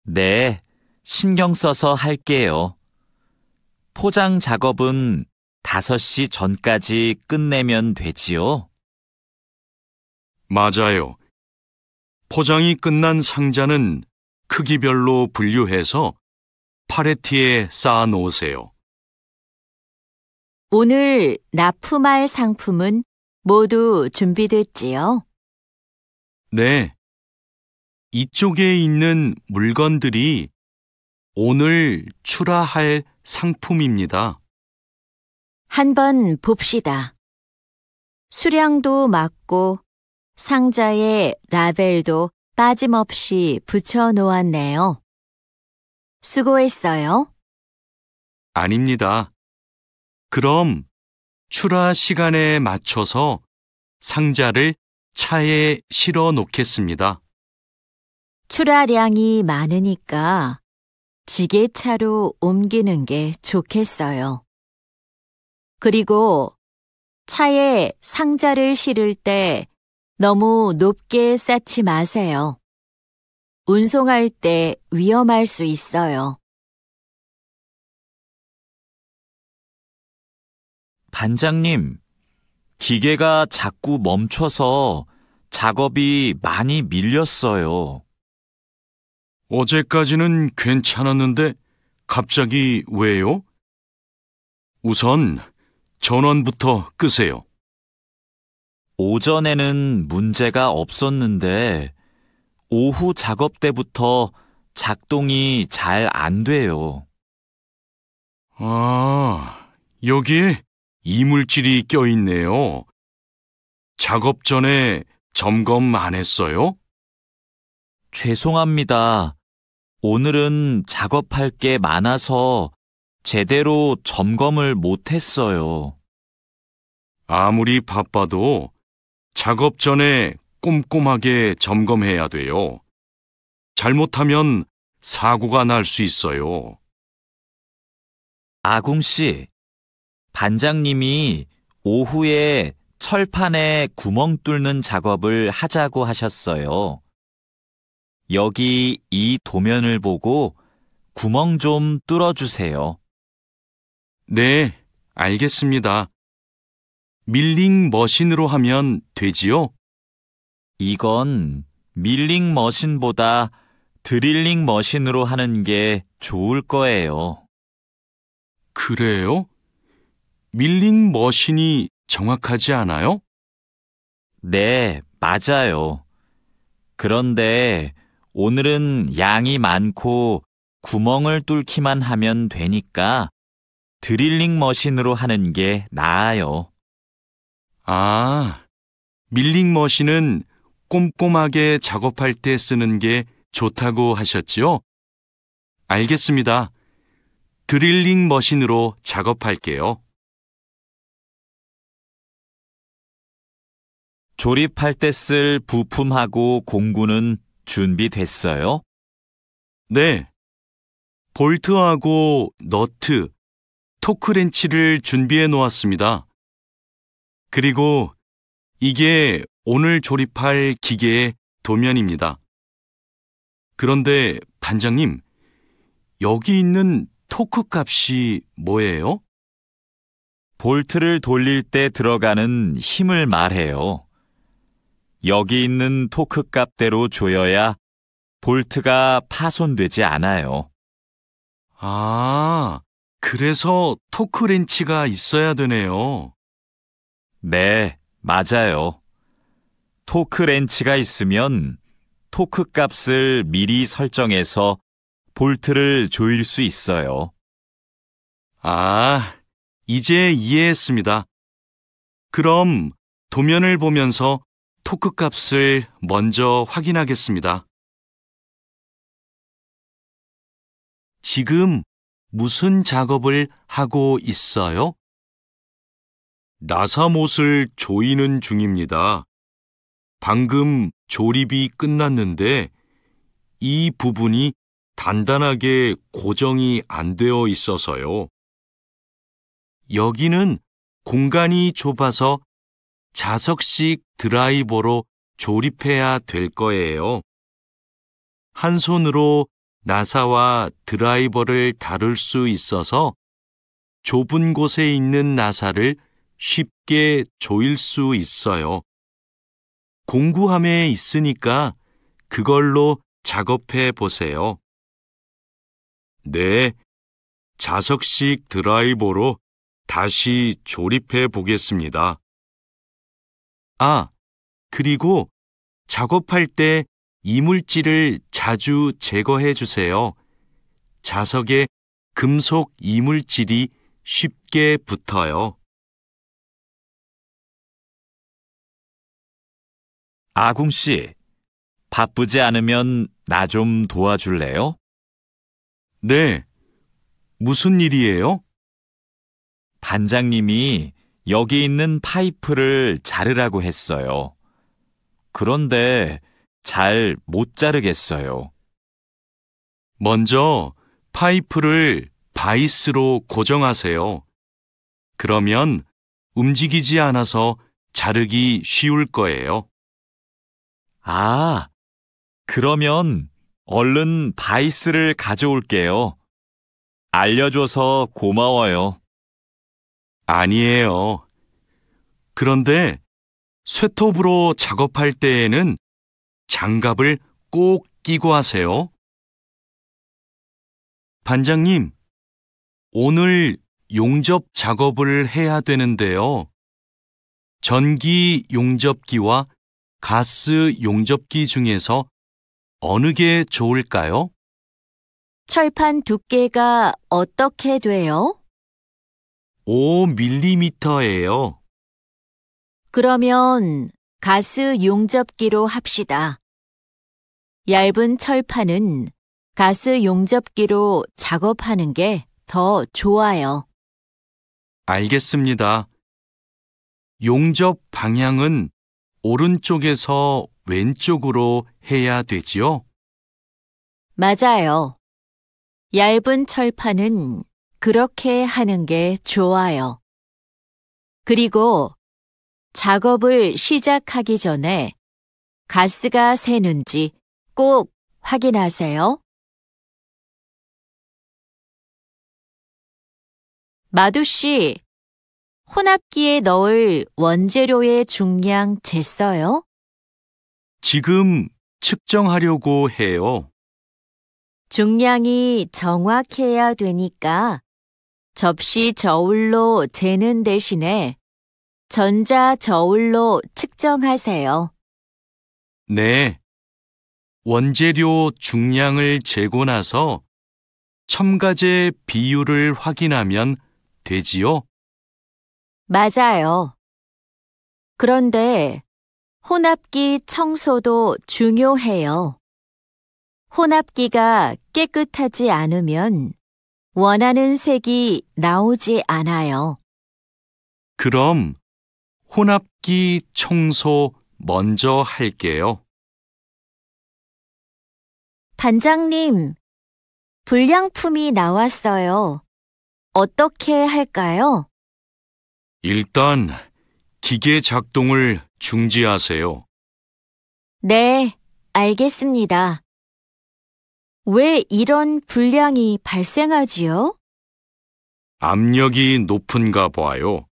네, 신경 써서 할게요. 포장 작업은 5시 전까지 끝내면 되지요? 맞아요. 포장이 끝난 상자는 크기별로 분류해서 팔레트에 쌓아 놓으세요. 오늘 납품할 상품은 모두 준비됐지요? 네. 이쪽에 있는 물건들이 오늘 출하할 상품입니다. 한번 봅시다. 수량도 맞고 상자에 라벨도 빠짐없이 붙여 놓았네요. 수고했어요. 아닙니다. 그럼 출하 시간에 맞춰서 상자를 차에 실어 놓겠습니다. 출하량이 많으니까 지게차로 옮기는 게 좋겠어요. 그리고 차에 상자를 실을 때 너무 높게 쌓지 마세요. 운송할 때 위험할 수 있어요. 반장님, 기계가 자꾸 멈춰서 작업이 많이 밀렸어요. 어제까지는 괜찮았는데 갑자기 왜요? 우선 전원부터 끄세요. 오전에는 문제가 없었는데 오후 작업 때부터 작동이 잘 안 돼요. 아, 여기에 이물질이 껴있네요. 작업 전에 점검 안 했어요? 죄송합니다. 오늘은 작업할 게 많아서 제대로 점검을 못 했어요. 아무리 바빠도 작업 전에 꼼꼼하게 점검해야 돼요. 잘못하면 사고가 날 수 있어요. 아궁 씨, 반장님이 오후에 철판에 구멍 뚫는 작업을 하자고 하셨어요. 여기 이 도면을 보고 구멍 좀 뚫어주세요. 네, 알겠습니다. 밀링 머신으로 하면 되지요? 이건 밀링 머신보다 드릴링 머신으로 하는 게 좋을 거예요. 그래요? 밀링 머신이 정확하지 않아요? 네, 맞아요. 그런데 오늘은 양이 많고 구멍을 뚫기만 하면 되니까 드릴링 머신으로 하는 게 나아요. 아, 밀링 머신은 꼼꼼하게 작업할 때 쓰는 게 좋다고 하셨지요? 알겠습니다. 드릴링 머신으로 작업할게요. 조립할 때 쓸 부품하고 공구는 준비됐어요? 네, 볼트하고 너트, 토크렌치를 준비해 놓았습니다. 그리고 이게 오늘 조립할 기계의 도면입니다. 그런데 반장님, 여기 있는 토크 값이 뭐예요? 볼트를 돌릴 때 들어가는 힘을 말해요. 여기 있는 토크 값대로 조여야 볼트가 파손되지 않아요. 아, 그래서 토크렌치가 있어야 되네요. 네, 맞아요. 토크 렌치가 있으면 토크 값을 미리 설정해서 볼트를 조일 수 있어요. 아, 이제 이해했습니다. 그럼 도면을 보면서 토크 값을 먼저 확인하겠습니다. 지금 무슨 작업을 하고 있어요? 나사못을 조이는 중입니다. 방금 조립이 끝났는데 이 부분이 단단하게 고정이 안 되어 있어서요. 여기는 공간이 좁아서 자석식 드라이버로 조립해야 될 거예요. 한 손으로 나사와 드라이버를 다룰 수 있어서 좁은 곳에 있는 나사를 쉽게 조일 수 있어요. 공구함에 있으니까 그걸로 작업해 보세요. 네, 자석식 드라이버로 다시 조립해 보겠습니다. 아, 그리고 작업할 때 이물질을 자주 제거해 주세요. 자석에 금속 이물질이 쉽게 붙어요. 아궁 씨, 바쁘지 않으면 나 좀 도와줄래요? 네, 무슨 일이에요? 반장님이 여기 있는 파이프를 자르라고 했어요. 그런데 잘 못 자르겠어요. 먼저 파이프를 바이스로 고정하세요. 그러면 움직이지 않아서 자르기 쉬울 거예요. 아, 그러면 얼른 바이스를 가져올게요. 알려줘서 고마워요. 아니에요. 그런데 쇠톱으로 작업할 때에는 장갑을 꼭 끼고 하세요. 반장님, 오늘 용접 작업을 해야 되는데요. 전기 용접기와 가스 용접기 중에서 어느 게 좋을까요? 철판 두께가 어떻게 돼요? 5mm예요. 그러면 가스 용접기로 합시다. 얇은 철판은 가스 용접기로 작업하는 게 더 좋아요. 알겠습니다. 용접 방향은 오른쪽에서 왼쪽으로 해야 되지요? 맞아요. 얇은 철판은 그렇게 하는 게 좋아요. 그리고 작업을 시작하기 전에 가스가 새는지 꼭 확인하세요. 마두 씨, 혼합기에 넣을 원재료의 중량 쟀어요? 지금 측정하려고 해요. 중량이 정확해야 되니까 접시 저울로 재는 대신에 전자 저울로 측정하세요. 네. 원재료 중량을 재고 나서 첨가제 비율을 확인하면 되지요? 맞아요. 그런데 혼합기 청소도 중요해요. 혼합기가 깨끗하지 않으면 원하는 색이 나오지 않아요. 그럼 혼합기 청소 먼저 할게요. 반장님, 불량품이 나왔어요. 어떻게 할까요? 일단 기계 작동을 중지하세요. 네, 알겠습니다. 왜 이런 불량이 발생하지요? 압력이 높은가 봐요.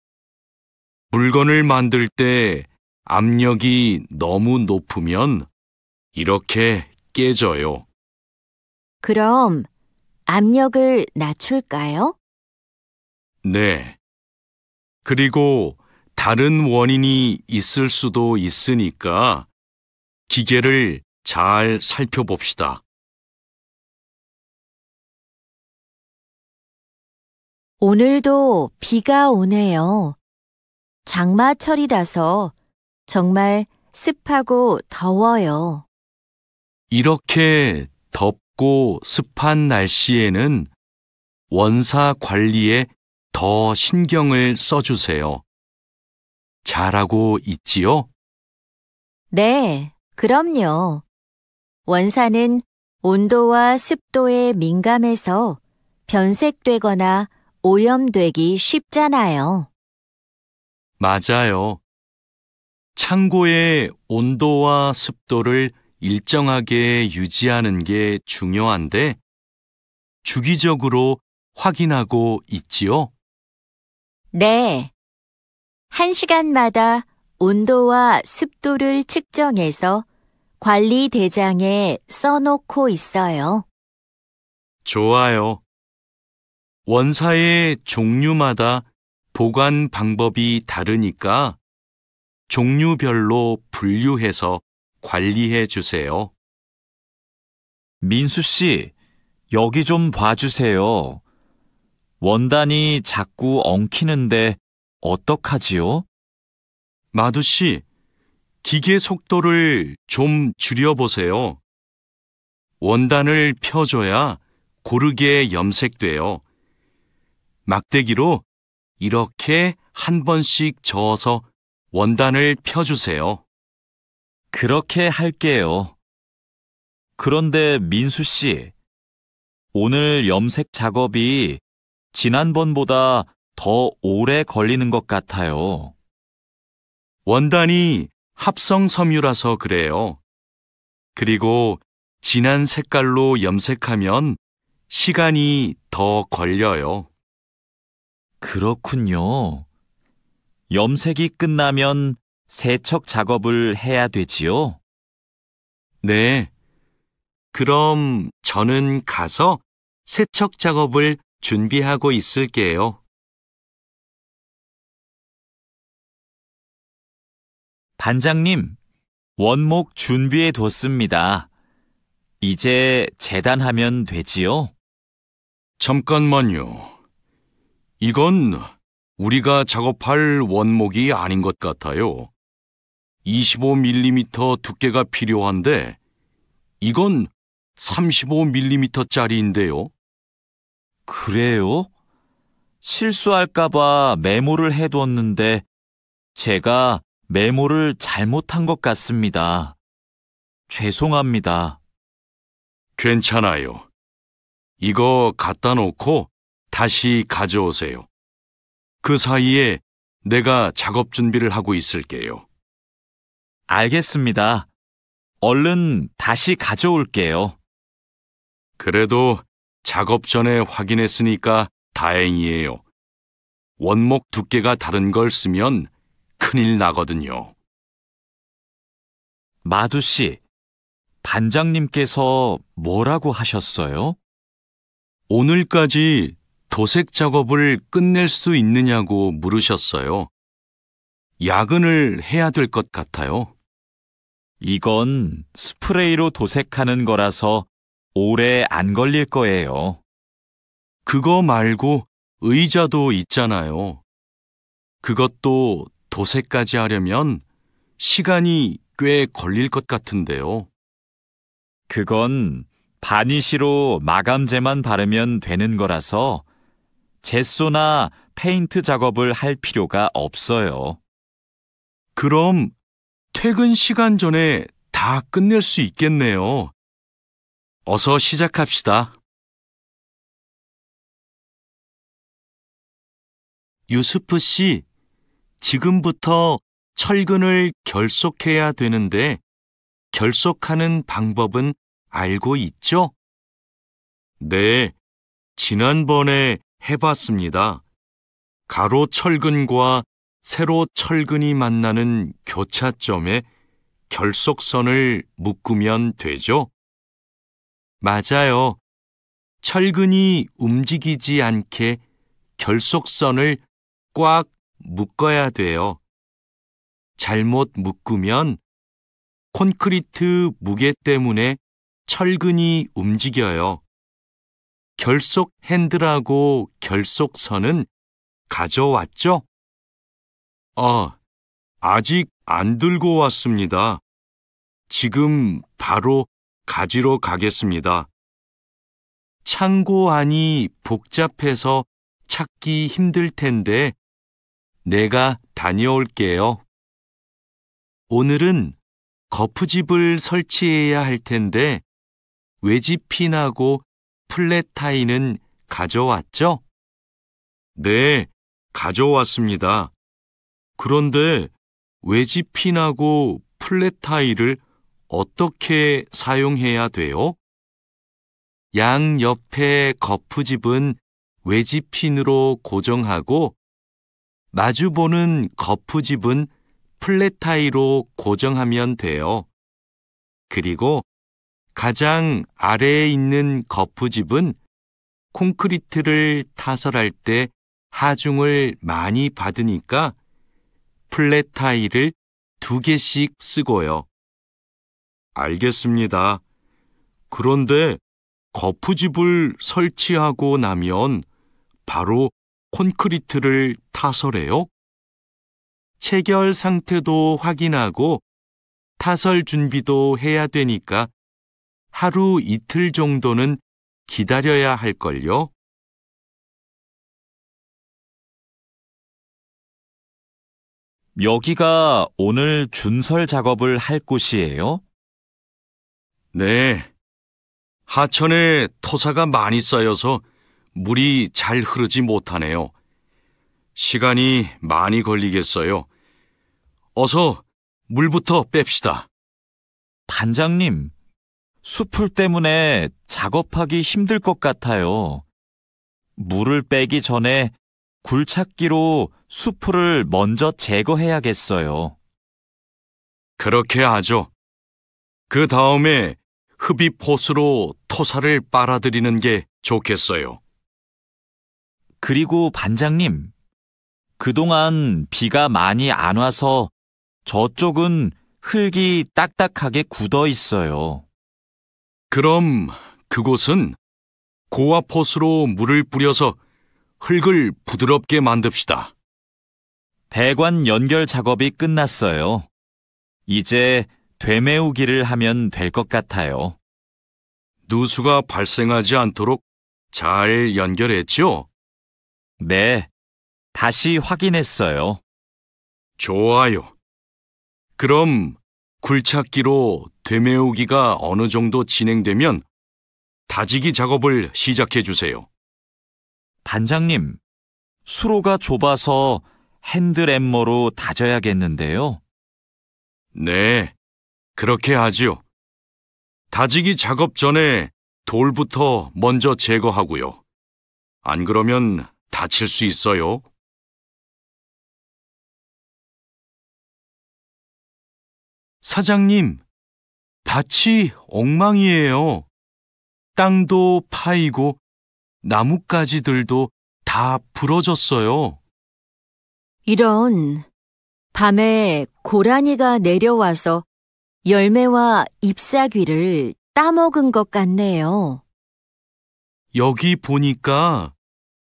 물건을 만들 때 압력이 너무 높으면 이렇게 깨져요. 그럼 압력을 낮출까요? 네. 그리고 다른 원인이 있을 수도 있으니까 기계를 잘 살펴봅시다. 오늘도 비가 오네요. 장마철이라서 정말 습하고 더워요. 이렇게 덥고 습한 날씨에는 원사 관리에 더 신경을 써주세요. 잘하고 있지요? 네, 그럼요. 원사는 온도와 습도에 민감해서 변색되거나 오염되기 쉽잖아요. 맞아요. 창고의 온도와 습도를 일정하게 유지하는 게 중요한데 주기적으로 확인하고 있지요? 네. 1시간마다 온도와 습도를 측정해서 관리 대장에 써놓고 있어요. 좋아요. 원사의 종류마다 보관 방법이 다르니까 종류별로 분류해서 관리해 주세요. 민수 씨, 여기 좀 봐주세요. 원단이 자꾸 엉키는데 어떡하지요? 마두 씨, 기계 속도를 좀 줄여보세요. 원단을 펴줘야 고르게 염색돼요. 막대기로 이렇게 한 번씩 저어서 원단을 펴주세요. 그렇게 할게요. 그런데 민수 씨, 오늘 염색 작업이 지난번보다 더 오래 걸리는 것 같아요. 원단이 합성 섬유라서 그래요. 그리고 진한 색깔로 염색하면 시간이 더 걸려요. 그렇군요. 염색이 끝나면 세척 작업을 해야 되지요? 네. 그럼 저는 가서 세척 작업을 준비하고 있을게요. 반장님, 원목 준비해 뒀습니다. 이제 재단하면 되지요? 잠깐만요. 이건 우리가 작업할 원목이 아닌 것 같아요. 25mm 두께가 필요한데 이건 35mm짜리인데요. 그래요? 실수할까봐 메모를 해뒀는데 제가 메모를 잘못한 것 같습니다. 죄송합니다. 괜찮아요. 이거 갖다 놓고 다시 가져오세요. 그 사이에 내가 작업 준비를 하고 있을게요. 알겠습니다. 얼른 다시 가져올게요. 그래도 작업 전에 확인했으니까 다행이에요. 원목 두께가 다른 걸 쓰면 큰일 나거든요. 마두 씨, 반장님께서 뭐라고 하셨어요? 오늘까지 도색 작업을 끝낼 수 있느냐고 물으셨어요. 야근을 해야 될 것 같아요. 이건 스프레이로 도색하는 거라서 오래 안 걸릴 거예요. 그거 말고 의자도 있잖아요. 그것도 도색까지 하려면 시간이 꽤 걸릴 것 같은데요. 그건 바니쉬로 마감제만 바르면 되는 거라서 젯소나 페인트 작업을 할 필요가 없어요. 그럼 퇴근 시간 전에 다 끝낼 수 있겠네요. 어서 시작합시다. 유수프 씨, 지금부터 철근을 결속해야 되는데 결속하는 방법은 알고 있죠? 네, 지난번에 해봤습니다. 가로 철근과 세로 철근이 만나는 교차점에 결속선을 묶으면 되죠? 맞아요. 철근이 움직이지 않게 결속선을 꽉 묶어야 돼요. 잘못 묶으면 콘크리트 무게 때문에 철근이 움직여요. 결속 핸들하고 결속선은 가져왔죠? 아직 안 들고 왔습니다. 지금 바로 가지러 가겠습니다. 창고 안이 복잡해서 찾기 힘들 텐데 내가 다녀올게요. 오늘은 거푸집을 설치해야 할 텐데 외지핀하고 플랫 타이는 가져왔죠? 네, 가져왔습니다. 그런데 외지핀하고 플랫 타이를 어떻게 사용해야 돼요? 양 옆에 거푸집은 외지핀으로 고정하고 마주보는 거푸집은 플랫 타이로 고정하면 돼요. 그리고 가장 아래에 있는 거푸집은 콘크리트를 타설할 때 하중을 많이 받으니까 플랫 타이를 2개씩 쓰고요. 알겠습니다. 그런데 거푸집을 설치하고 나면 바로 콘크리트를 타설해요? 체결 상태도 확인하고 타설 준비도 해야 되니까 하루 이틀 정도는 기다려야 할걸요? 여기가 오늘 준설 작업을 할 곳이에요? 네. 하천에 토사가 많이 쌓여서 물이 잘 흐르지 못하네요. 시간이 많이 걸리겠어요. 어서 물부터 뺍시다. 반장님, 숲풀 때문에 작업하기 힘들 것 같아요. 물을 빼기 전에 굴착기로 숲풀을 먼저 제거해야겠어요. 그렇게 하죠. 그 다음에 흡입 호스로 토사를 빨아들이는 게 좋겠어요. 그리고 반장님, 그동안 비가 많이 안 와서 저쪽은 흙이 딱딱하게 굳어 있어요. 그럼 그곳은 고압호스로 물을 뿌려서 흙을 부드럽게 만듭시다. 배관 연결 작업이 끝났어요. 이제 되메우기를 하면 될 것 같아요. 누수가 발생하지 않도록 잘 연결했죠? 네, 다시 확인했어요. 좋아요. 그럼 굴착기로 되메우기가 어느 정도 진행되면 다지기 작업을 시작해 주세요. 반장님, 수로가 좁아서 핸드램머로 다져야겠는데요. 네, 그렇게 하지요. 다지기 작업 전에 돌부터 먼저 제거하고요. 안 그러면 다칠 수 있어요. 사장님, 밭이 엉망이에요. 땅도 파이고 나뭇가지들도 다 부러졌어요. 이런, 밤에 고라니가 내려와서 열매와 잎사귀를 따먹은 것 같네요. 여기 보니까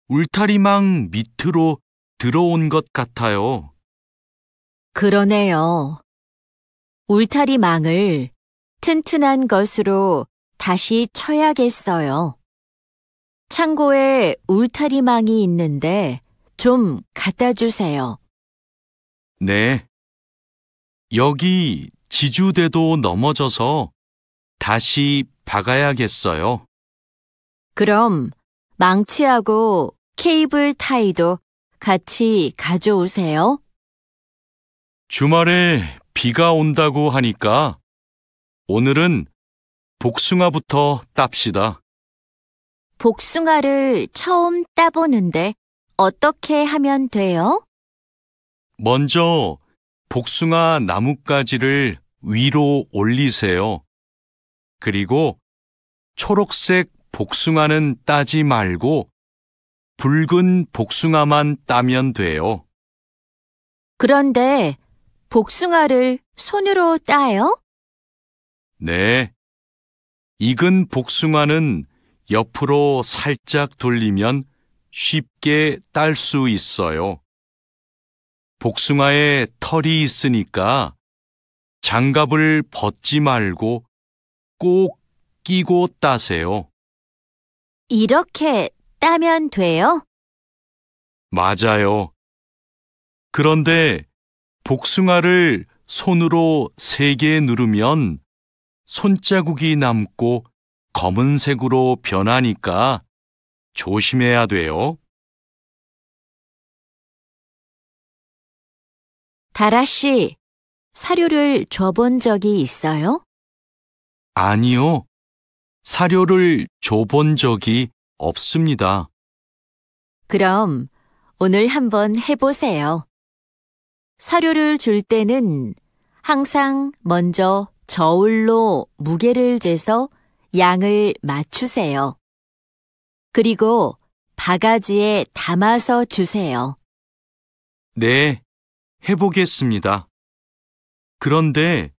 울타리망 밑으로 들어온 것 같아요. 그러네요. 울타리망을 튼튼한 것으로 다시 쳐야겠어요. 창고에 울타리망이 있는데 좀 갖다 주세요. 네. 여기 지주대도 넘어져서 다시 박아야겠어요. 그럼 망치하고 케이블 타이도 같이 가져오세요. 주말에 비가 온다고 하니까 오늘은 복숭아부터 땁시다. 복숭아를 처음 따보는데 어떻게 하면 돼요? 먼저 복숭아 나뭇가지를 위로 올리세요. 그리고 초록색 복숭아는 따지 말고 붉은 복숭아만 따면 돼요. 그런데 복숭아를 손으로 따요? 네. 익은 복숭아는 옆으로 살짝 돌리면 쉽게 딸 수 있어요. 복숭아에 털이 있으니까 장갑을 벗지 말고 꼭 끼고 따세요. 이렇게 따면 돼요? 맞아요. 그런데 복숭아를 손으로 세게 누르면 손자국이 남고 검은색으로 변하니까 조심해야 돼요. 다라 씨, 사료를 줘본 적이 있어요? 아니요. 사료를 줘본 적이 없습니다. 그럼 오늘 한번 해보세요. 사료를 줄 때는 항상 먼저 저울로 무게를 재서 양을 맞추세요. 그리고 바가지에 담아서 주세요. 네, 해보겠습니다. 그런데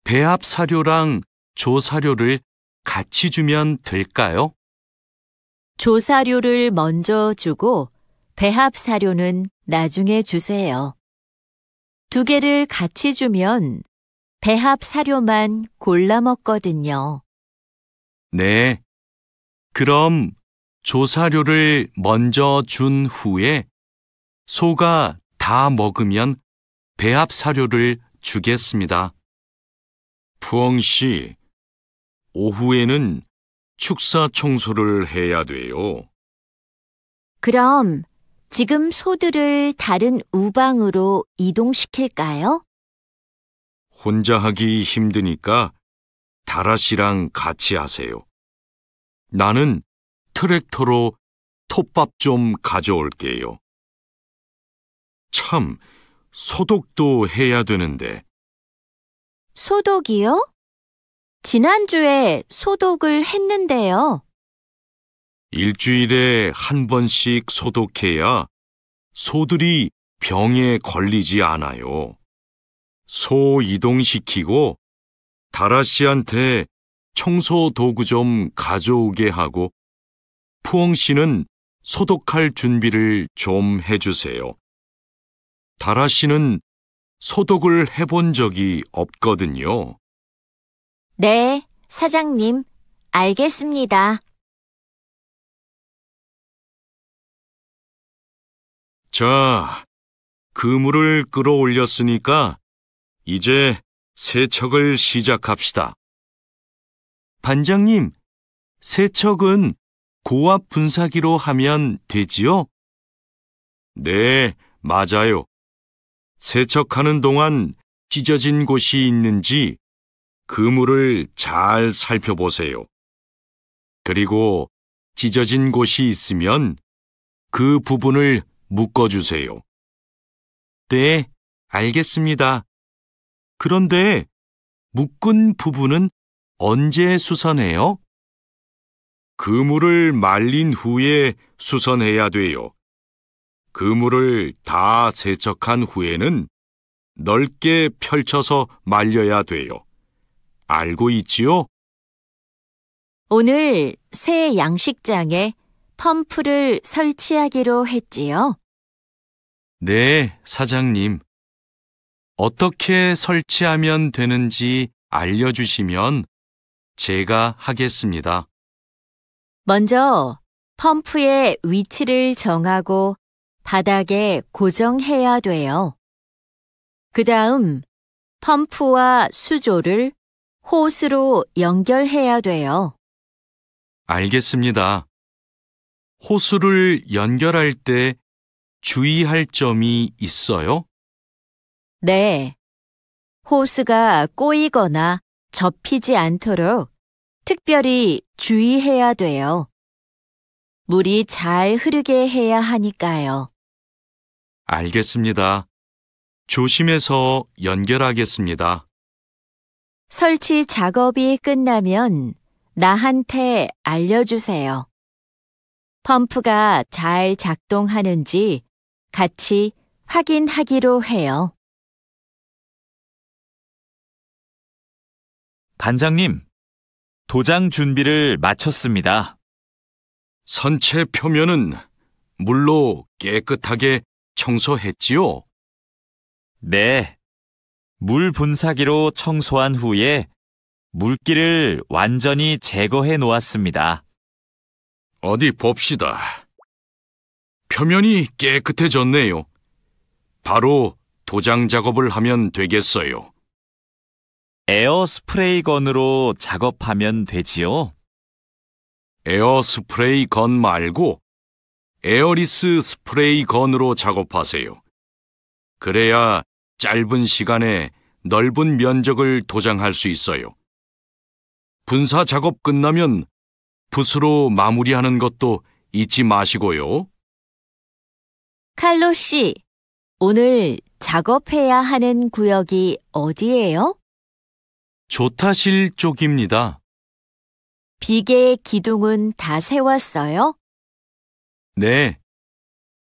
배합 사료랑 조사료를 같이 주면 될까요? 조사료를 먼저 주고 배합 사료는 나중에 주세요. 두 개를 같이 주면 배합 사료만 골라 먹거든요. 네. 그럼 조사료를 먼저 준 후에 소가 다 먹으면 배합 사료를 주겠습니다. 푸엉 씨, 오후에는 축사 청소를 해야 돼요. 그럼 지금 소들을 다른 우방으로 이동시킬까요? 혼자 하기 힘드니까 다라 씨랑 같이 하세요. 나는 트랙터로 톱밥 좀 가져올게요. 참, 소독도 해야 되는데. 소독이요? 지난주에 소독을 했는데요. 일주일에 한 번씩 소독해야 소들이 병에 걸리지 않아요. 소 이동시키고 다라 씨한테 청소 도구 좀 가져오게 하고 푸엉 씨는 소독할 준비를 좀 해주세요. 다라 씨는 소독을 해본 적이 없거든요. 네, 사장님. 알겠습니다. 자, 그물을 끌어올렸으니까 이제 세척을 시작합시다. 반장님, 세척은 고압 분사기로 하면 되지요? 네, 맞아요. 세척하는 동안 찢어진 곳이 있는지 그물을 잘 살펴보세요. 그리고 찢어진 곳이 있으면 그 부분을 묶어주세요. 네, 알겠습니다. 그런데 묶은 부분은 언제 수선해요? 그물을 말린 후에 수선해야 돼요. 그물을 다 세척한 후에는 넓게 펼쳐서 말려야 돼요. 알고 있지요? 오늘 새 양식장에 펌프를 설치하기로 했지요. 네, 사장님. 어떻게 설치하면 되는지 알려주시면 제가 하겠습니다. 먼저 펌프의 위치를 정하고 바닥에 고정해야 돼요. 그 다음 펌프와 수조를 호스로 연결해야 돼요. 알겠습니다. 호수를 연결할 때 주의할 점이 있어요? 네. 호스가 꼬이거나 접히지 않도록 특별히 주의해야 돼요. 물이 잘 흐르게 해야 하니까요. 알겠습니다. 조심해서 연결하겠습니다. 설치 작업이 끝나면 나한테 알려주세요. 펌프가 잘 작동하는지 같이 확인하기로 해요. 반장님, 도장 준비를 마쳤습니다. 선체 표면은 물로 깨끗하게 청소했지요? 네. 물 분사기로 청소한 후에 물기를 완전히 제거해 놓았습니다. 어디 봅시다. 표면이 깨끗해졌네요. 바로 도장 작업을 하면 되겠어요. 에어 스프레이 건으로 작업하면 되지요? 에어 스프레이 건 말고 에어리스 스프레이 건으로 작업하세요. 그래야 짧은 시간에 넓은 면적을 도장할 수 있어요. 분사 작업 끝나면 붓으로 마무리하는 것도 잊지 마시고요. 칼로 씨, 오늘 작업해야 하는 구역이 어디예요? 조타실 쪽입니다. 비계 기둥은 다 세웠어요? 네.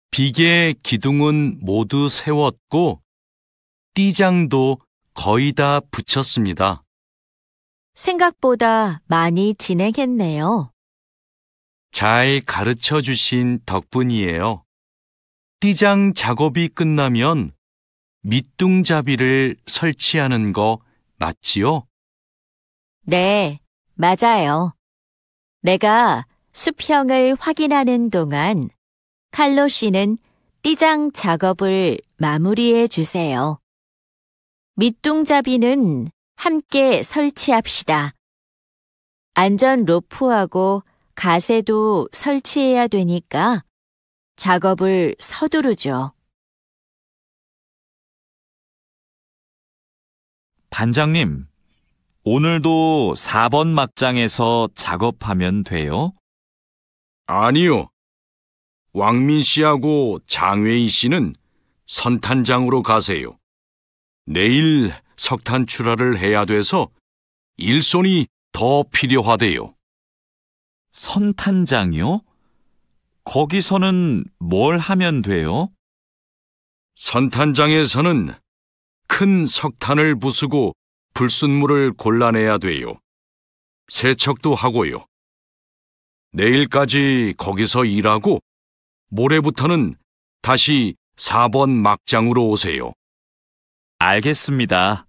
비계 기둥은 모두 세웠고 띠장도 거의 다 붙였습니다. 생각보다 많이 진행했네요. 잘 가르쳐 주신 덕분이에요. 띠장 작업이 끝나면 밑둥잡이를 설치하는 거 맞지요? 네, 맞아요. 내가 수평을 확인하는 동안 칼로 씨는 띠장 작업을 마무리해 주세요. 밑둥잡이는 함께 설치합시다. 안전 로프하고 가세도 설치해야 되니까 작업을 서두르죠. 반장님, 오늘도 4번 막장에서 작업하면 돼요? 아니요. 왕민 씨하고 장웨이 씨는 선탄장으로 가세요. 내일 석탄 출하를 해야 돼서 일손이 더 필요하대요. 선탄장이요? 거기서는 뭘 하면 돼요? 선탄장에서는 큰 석탄을 부수고 불순물을 골라내야 돼요. 세척도 하고요. 내일까지 거기서 일하고 모레부터는 다시 4번 막장으로 오세요. 알겠습니다.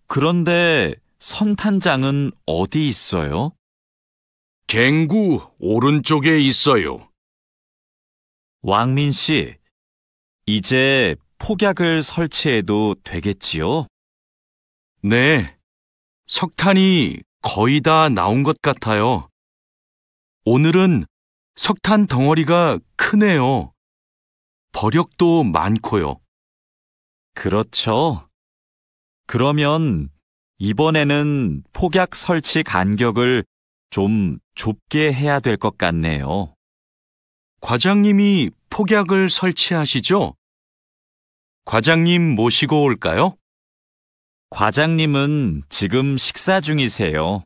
그런데 선탄장은 어디 있어요? 갱구 오른쪽에 있어요. 왕민 씨, 이제 폭약을 설치해도 되겠지요? 네, 석탄이 거의 다 나온 것 같아요. 오늘은 석탄 덩어리가 크네요. 버력도 많고요. 그렇죠. 그러면 이번에는 폭약 설치 간격을 좀 좁게 해야 될 것 같네요. 과장님이 폭약을 설치하시죠? 과장님 모시고 올까요? 과장님은 지금 식사 중이세요.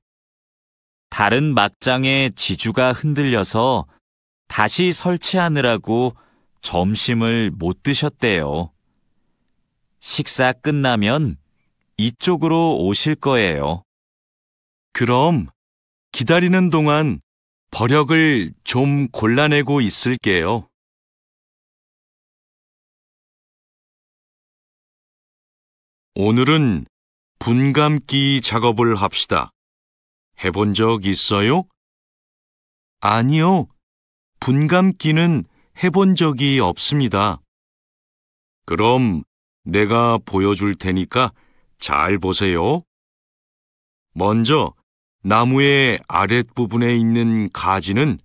다른 막장의 지주가 흔들려서 다시 설치하느라고 점심을 못 드셨대요. 식사 끝나면 이쪽으로 오실 거예요. 그럼 기다리는 동안 버력을 좀 골라내고 있을게요. 오늘은 분감기 작업을 합시다. 해본 적 있어요? 아니요. 분감기는 해본 적이 없습니다. 그럼 내가 보여줄 테니까 잘 보세요. 먼저 나무의 아랫부분에 있는 가지는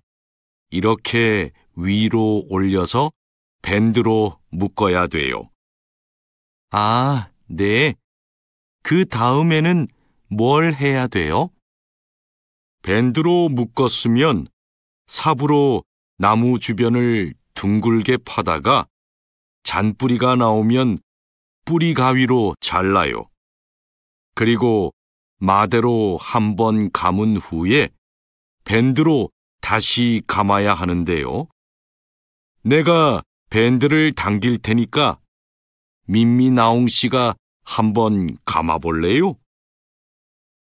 이렇게 위로 올려서 밴드로 묶어야 돼요. 아, 네. 그 다음에는 뭘 해야 돼요? 밴드로 묶었으면 삽으로 나무 주변을 둥글게 파다가 잔뿌리가 나오면 뿌리 가위로 잘라요. 그리고 마대로 한번 감은 후에 밴드로 다시 감아야 하는데요. 내가 밴드를 당길 테니까 민미나옹 씨가 한번 감아볼래요?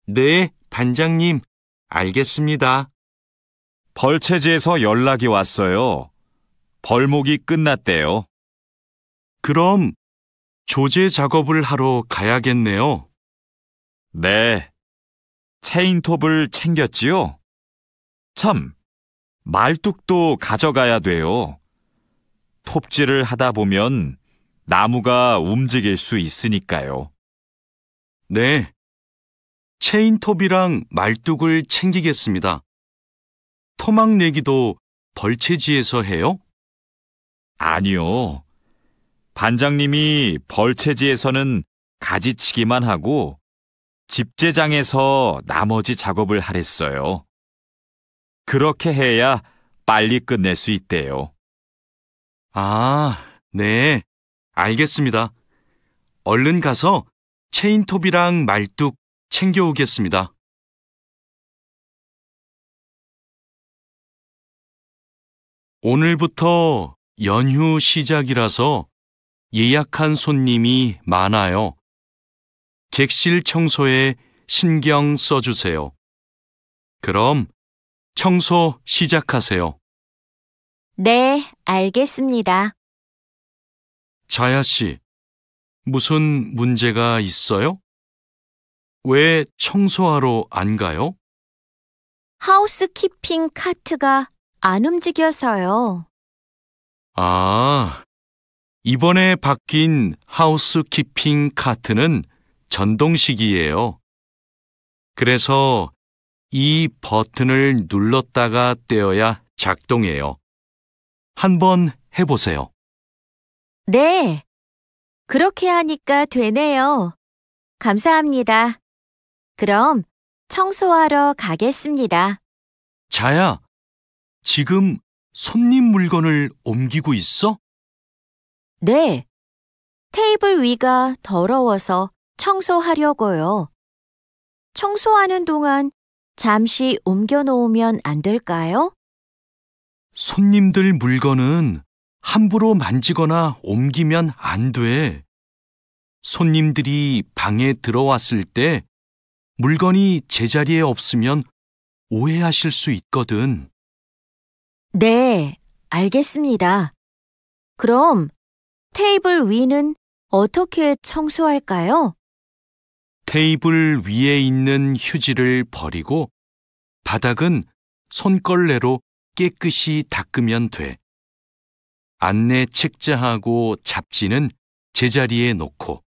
네, 반장님, 알겠습니다. 벌채지에서 연락이 왔어요. 벌목이 끝났대요. 그럼 조제 작업을 하러 가야겠네요. 네. 체인톱을 챙겼지요? 참, 말뚝도 가져가야 돼요. 톱질을 하다 보면 나무가 움직일 수 있으니까요. 네. 체인톱이랑 말뚝을 챙기겠습니다. 토막 내기도 벌채지에서 해요? 아니요. 반장님이 벌채지에서는 가지치기만 하고 집재장에서 나머지 작업을 하랬어요. 그렇게 해야 빨리 끝낼 수 있대요. 아, 네. 알겠습니다. 얼른 가서 체인톱이랑 말뚝 챙겨오겠습니다. 오늘부터 연휴 시작이라서 예약한 손님이 많아요. 객실 청소에 신경 써주세요. 그럼 청소 시작하세요. 네, 알겠습니다. 자야 씨, 무슨 문제가 있어요? 왜 청소하러 안 가요? 하우스키핑 카트가 안 움직여서요. 아, 이번에 바뀐 하우스키핑 카트는 전동식이에요. 그래서 이 버튼을 눌렀다가 떼어야 작동해요. 한번 해보세요. 네, 그렇게 하니까 되네요. 감사합니다. 그럼 청소하러 가겠습니다. 자야, 지금 손님 물건을 옮기고 있어? 네, 테이블 위가 더러워서 청소하려고요. 청소하는 동안 잠시 옮겨 놓으면 안 될까요? 손님들 물건은 함부로 만지거나 옮기면 안 돼. 손님들이 방에 들어왔을 때 물건이 제자리에 없으면 오해하실 수 있거든. 네, 알겠습니다. 그럼 테이블 위는 어떻게 청소할까요? 테이블 위에 있는 휴지를 버리고 바닥은 손걸레로 깨끗이 닦으면 돼. 안내 책자하고 잡지는 제자리에 놓고.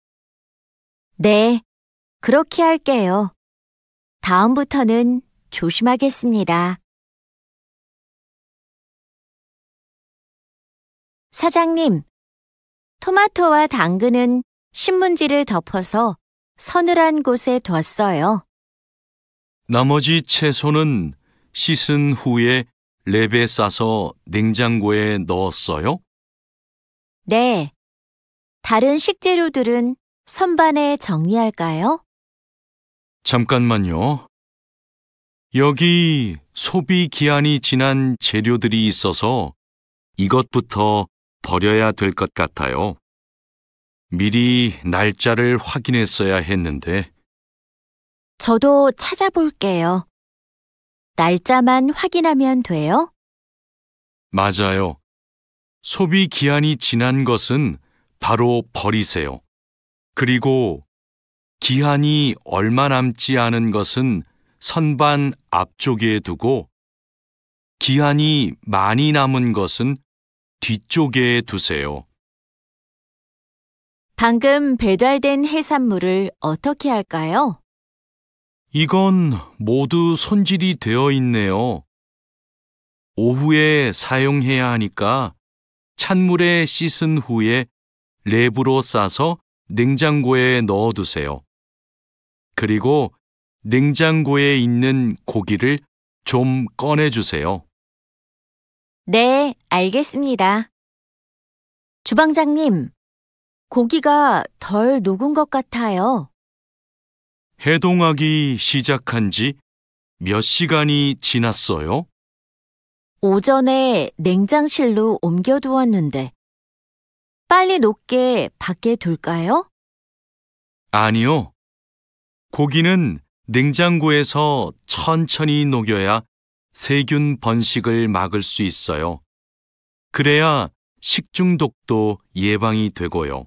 네, 그렇게 할게요. 다음부터는 조심하겠습니다. 사장님, 토마토와 당근은 신문지를 덮어서 서늘한 곳에 뒀어요. 나머지 채소는 씻은 후에 랩에 싸서 냉장고에 넣었어요? 네, 다른 식재료들은 선반에 정리할까요? 잠깐만요. 여기 소비 기한이 지난 재료들이 있어서 이것부터 버려야 될 것 같아요. 미리 날짜를 확인했어야 했는데. 저도 찾아볼게요. 날짜만 확인하면 돼요? 맞아요. 소비 기한이 지난 것은 바로 버리세요. 그리고 기한이 얼마 남지 않은 것은 선반 앞쪽에 두고 기한이 많이 남은 것은 뒤쪽에 두세요. 방금 배달된 해산물을 어떻게 할까요? 이건 모두 손질이 되어 있네요. 오후에 사용해야 하니까 찬물에 씻은 후에 랩으로 싸서 냉장고에 넣어두세요. 그리고 냉장고에 있는 고기를 좀 꺼내주세요. 네, 알겠습니다. 주방장님, 고기가 덜 녹은 것 같아요. 해동하기 시작한 지 몇 시간이 지났어요? 오전에 냉장실로 옮겨두었는데, 빨리 녹게 밖에 둘까요? 아니요. 고기는 냉장고에서 천천히 녹여야 세균 번식을 막을 수 있어요. 그래야 식중독도 예방이 되고요.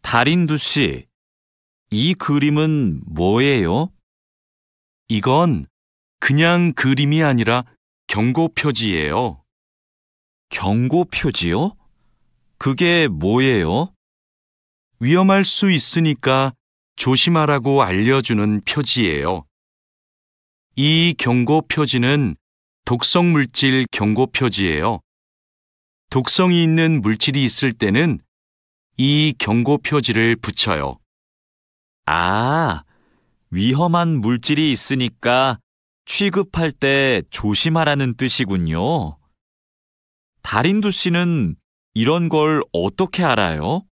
달인두 씨, 이 그림은 뭐예요? 이건 그냥 그림이 아니라 경고 표지예요. 경고 표지요? 그게 뭐예요? 위험할 수 있으니까 조심하라고 알려주는 표지예요. 이 경고 표지는 독성 물질 경고 표지예요. 독성이 있는 물질이 있을 때는 이 경고 표지를 붙여요. 아, 위험한 물질이 있으니까 취급할 때 조심하라는 뜻이군요. 달인두 씨는 이런 걸 어떻게 알아요?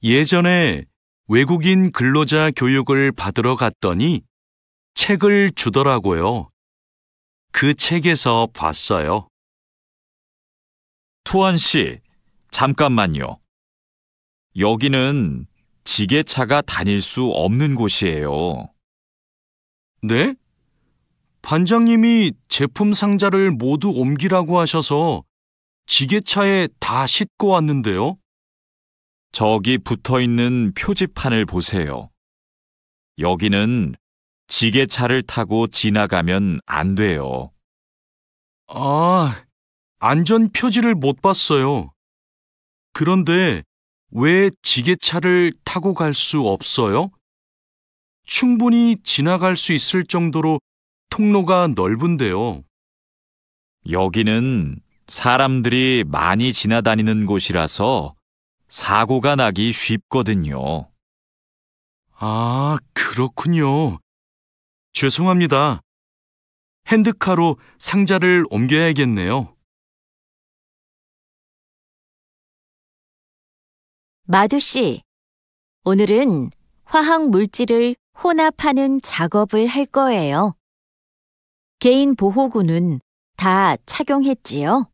예전에 외국인 근로자 교육을 받으러 갔더니 책을 주더라고요. 그 책에서 봤어요. 투원 씨, 잠깐만요. 여기는 지게차가 다닐 수 없는 곳이에요. 네? 반장님이 제품 상자를 모두 옮기라고 하셔서 지게차에 다 싣고 왔는데요. 저기 붙어 있는 표지판을 보세요. 여기는 지게차를 타고 지나가면 안 돼요. 아, 안전 표지를 못 봤어요. 그런데 왜 지게차를 타고 갈 수 없어요? 충분히 지나갈 수 있을 정도로 통로가 넓은데요. 여기는 사람들이 많이 지나다니는 곳이라서 사고가 나기 쉽거든요. 아, 그렇군요. 죄송합니다. 핸드카로 상자를 옮겨야겠네요. 마두 씨, 오늘은 화학 물질을 혼합하는 작업을 할 거예요. 개인 보호구는 다 착용했지요?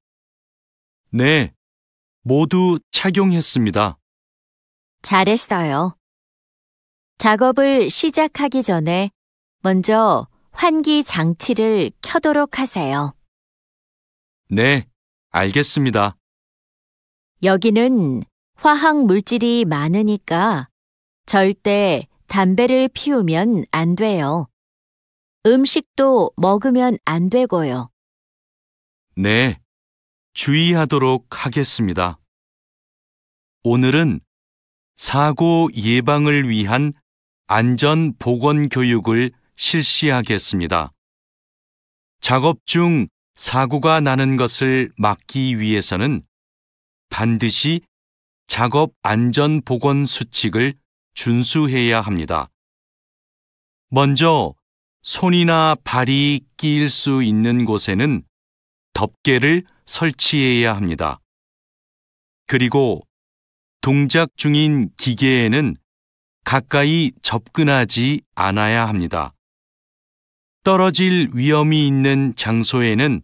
네, 모두 착용했습니다. 잘했어요. 작업을 시작하기 전에 먼저 환기 장치를 켜도록 하세요. 네, 알겠습니다. 여기는 화학 물질이 많으니까 절대 담배를 피우면 안 돼요. 음식도 먹으면 안 되고요. 네, 주의하도록 하겠습니다. 오늘은 사고 예방을 위한 안전 보건 교육을 실시하겠습니다. 작업 중 사고가 나는 것을 막기 위해서는 반드시 작업 안전 보건 수칙을 준수해야 합니다. 먼저 손이나 발이 끼일 수 있는 곳에는 덮개를 설치해야 합니다. 그리고 동작 중인 기계에는 가까이 접근하지 않아야 합니다. 떨어질 위험이 있는 장소에는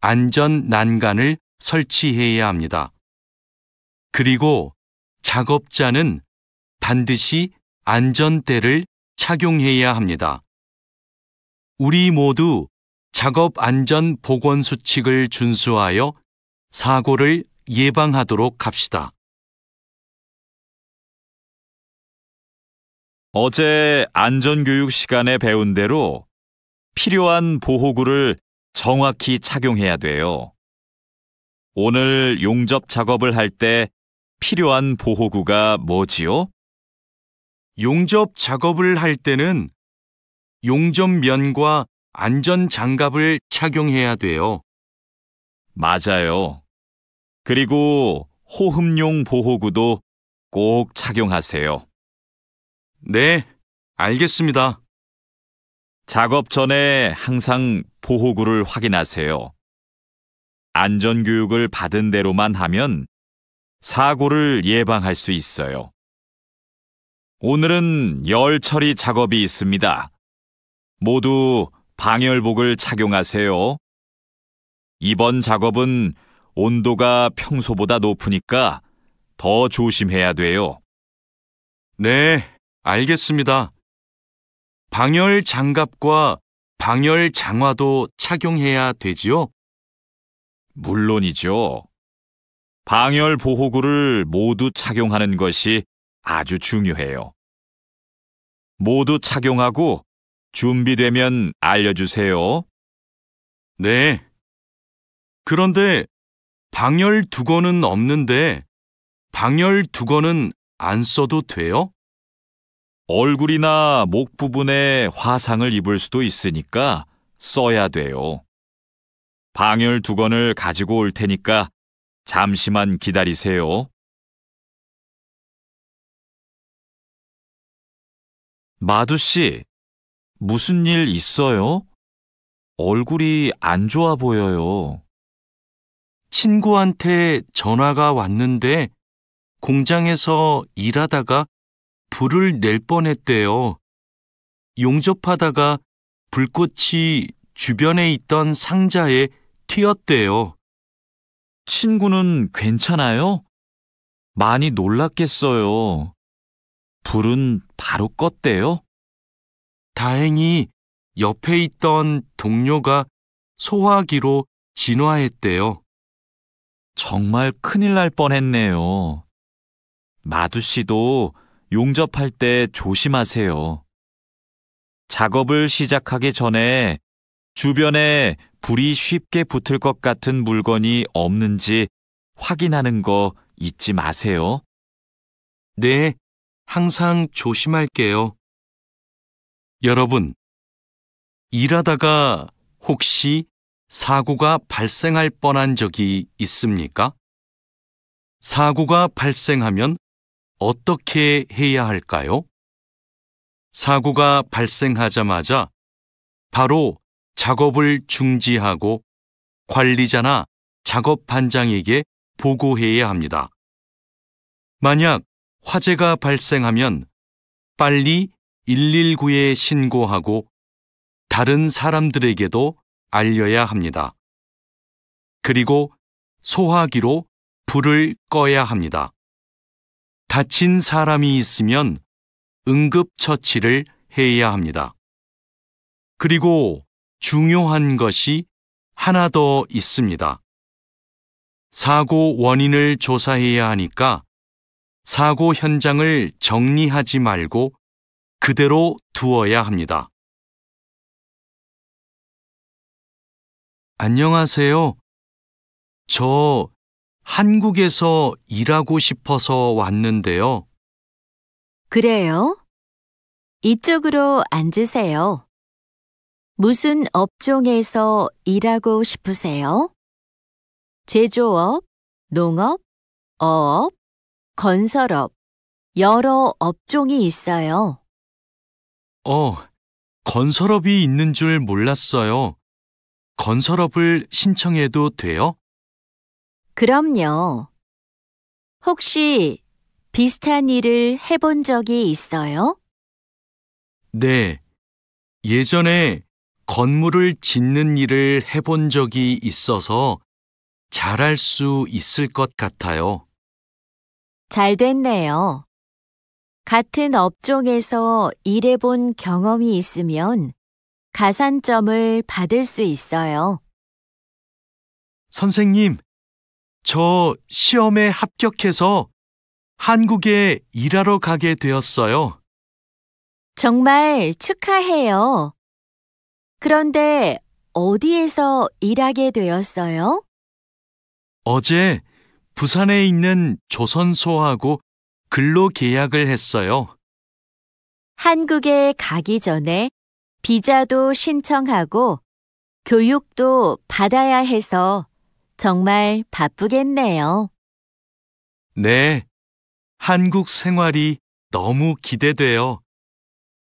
안전 난간을 설치해야 합니다. 그리고 작업자는 반드시 안전대를 착용해야 합니다. 우리 모두 작업 안전 보건 수칙을 준수하여 사고를 예방하도록 합시다. 어제 안전교육 시간에 배운 대로 필요한 보호구를 정확히 착용해야 돼요. 오늘 용접 작업을 할 때 필요한 보호구가 뭐지요? 용접 작업을 할 때는 용접면과 안전장갑을 착용해야 돼요. 맞아요. 그리고 호흡용 보호구도 꼭 착용하세요. 네, 알겠습니다. 작업 전에 항상 보호구를 확인하세요. 안전교육을 받은 대로만 하면 사고를 예방할 수 있어요. 오늘은 열 처리 작업이 있습니다. 모두 방열복을 착용하세요. 이번 작업은 온도가 평소보다 높으니까 더 조심해야 돼요. 네, 알겠습니다. 방열 장갑과 방열 장화도 착용해야 되지요? 물론이죠. 방열 보호구를 모두 착용하는 것이 아주 중요해요. 모두 착용하고 준비되면 알려주세요. 네. 그런데 방열 두건은 없는데 방열 두건은 안 써도 돼요? 얼굴이나 목 부분에 화상을 입을 수도 있으니까 써야 돼요. 방열 두건을 가지고 올 테니까 잠시만 기다리세요. 마두 씨, 무슨 일 있어요? 얼굴이 안 좋아 보여요. 친구한테 전화가 왔는데 공장에서 일하다가 불을 낼 뻔했대요. 용접하다가 불꽃이 주변에 있던 상자에 튀었대요. 친구는 괜찮아요? 많이 놀랐겠어요. 불은 바로 껐대요? 다행히 옆에 있던 동료가 소화기로 진화했대요. 정말 큰일 날 뻔했네요. 마두 씨도 용접할 때 조심하세요. 작업을 시작하기 전에 주변에 불이 쉽게 붙을 것 같은 물건이 없는지 확인하는 거 잊지 마세요. 네, 항상 조심할게요. 여러분, 일하다가 혹시 사고가 발생할 뻔한 적이 있습니까? 사고가 발생하면 어떻게 해야 할까요? 사고가 발생하자마자 바로 작업을 중지하고 관리자나 작업 반장에게 보고해야 합니다. 만약 화재가 발생하면 빨리 119에 신고하고 다른 사람들에게도 알려야 합니다. 그리고 소화기로 불을 꺼야 합니다. 다친 사람이 있으면 응급처치를 해야 합니다. 그리고 중요한 것이 하나 더 있습니다. 사고 원인을 조사해야 하니까 사고 현장을 정리하지 말고 그대로 두어야 합니다. 안녕하세요. 저 한국에서 일하고 싶어서 왔는데요. 그래요? 이쪽으로 앉으세요. 무슨 업종에서 일하고 싶으세요? 제조업, 농업, 어업, 건설업, 여러 업종이 있어요. 건설업이 있는 줄 몰랐어요. 건설업을 신청해도 돼요? 그럼요. 혹시 비슷한 일을 해본 적이 있어요? 네. 예전에 건물을 짓는 일을 해본 적이 있어서 잘할 수 있을 것 같아요. 잘 됐네요. 같은 업종에서 일해본 경험이 있으면 가산점을 받을 수 있어요. 선생님, 저 시험에 합격해서 한국에 일하러 가게 되었어요. 정말 축하해요. 그런데 어디에서 일하게 되었어요? 어제 부산에 있는 조선소하고 근로계약을 했어요. 한국에 가기 전에 비자도 신청하고 교육도 받아야 해서 정말 바쁘겠네요. 네, 한국 생활이 너무 기대돼요.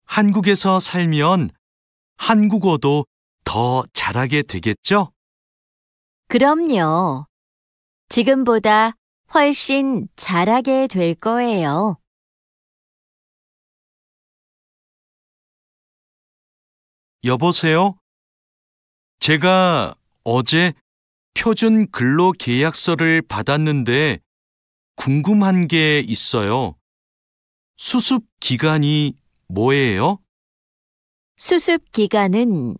한국에서 살면 한국어도 더 잘하게 되겠죠? 그럼요. 지금보다 훨씬 잘하게 될 거예요. 여보세요? 제가 어제 표준 근로계약서를 받았는데 궁금한 게 있어요. 수습 기간이 뭐예요? 수습 기간은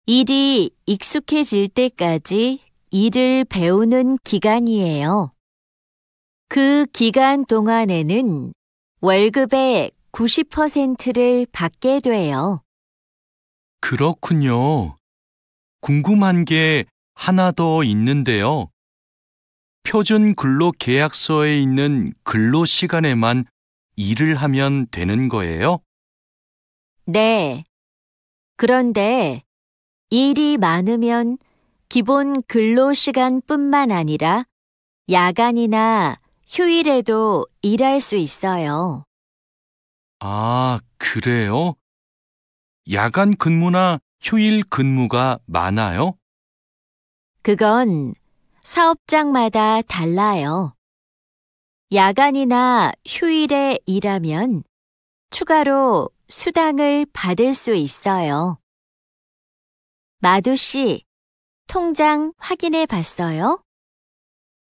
일이 익숙해질 때까지 일을 배우는 기간이에요. 그 기간 동안에는 월급의 90%를 받게 돼요. 그렇군요. 궁금한 게 하나 더 있는데요. 표준 근로계약서에 있는 근로 시간에만 일을 하면 되는 거예요? 네. 그런데 일이 많으면 기본 근로 시간뿐만 아니라 야간이나 휴일에도 일할 수 있어요. 아, 그래요? 야간 근무나 휴일 근무가 많아요? 그건 사업장마다 달라요. 야간이나 휴일에 일하면 추가로 수당을 받을 수 있어요. 마두 씨, 통장 확인해 봤어요?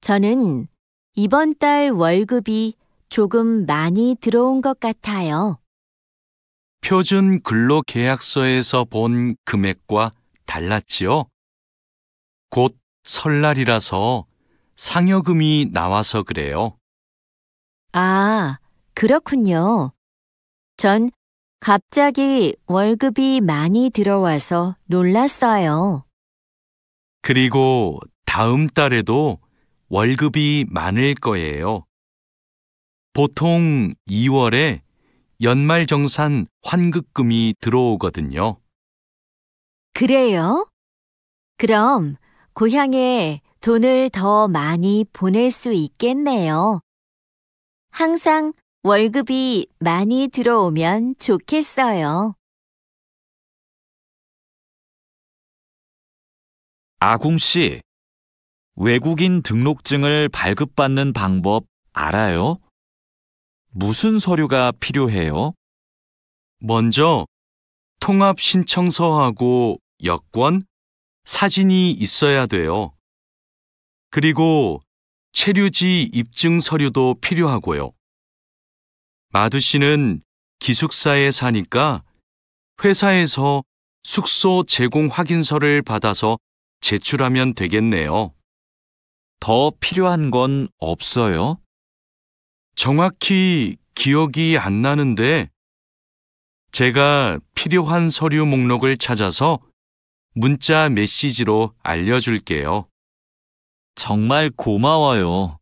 저는 이번 달 월급이 조금 많이 들어온 것 같아요. 표준 근로계약서에서 본 금액과 달랐지요? 곧 설날이라서 상여금이 나와서 그래요. 아, 그렇군요. 전 갑자기 월급이 많이 들어와서 놀랐어요. 그리고 다음 달에도 월급이 많을 거예요. 보통 2월에 연말정산 환급금이 들어오거든요. 그래요? 그럼 고향에 돈을 더 많이 보낼 수 있겠네요. 항상 월급이 많이 들어오면 좋겠어요. 아궁 씨, 외국인 등록증을 발급받는 방법 알아요? 무슨 서류가 필요해요? 먼저 통합신청서하고 여권, 사진이 있어야 돼요. 그리고 체류지 입증 서류도 필요하고요. 마두 씨는 기숙사에 사니까 회사에서 숙소 제공 확인서를 받아서 제출하면 되겠네요. 더 필요한 건 없어요? 정확히 기억이 안 나는데 제가 필요한 서류 목록을 찾아서 문자 메시지로 알려줄게요. 정말 고마워요.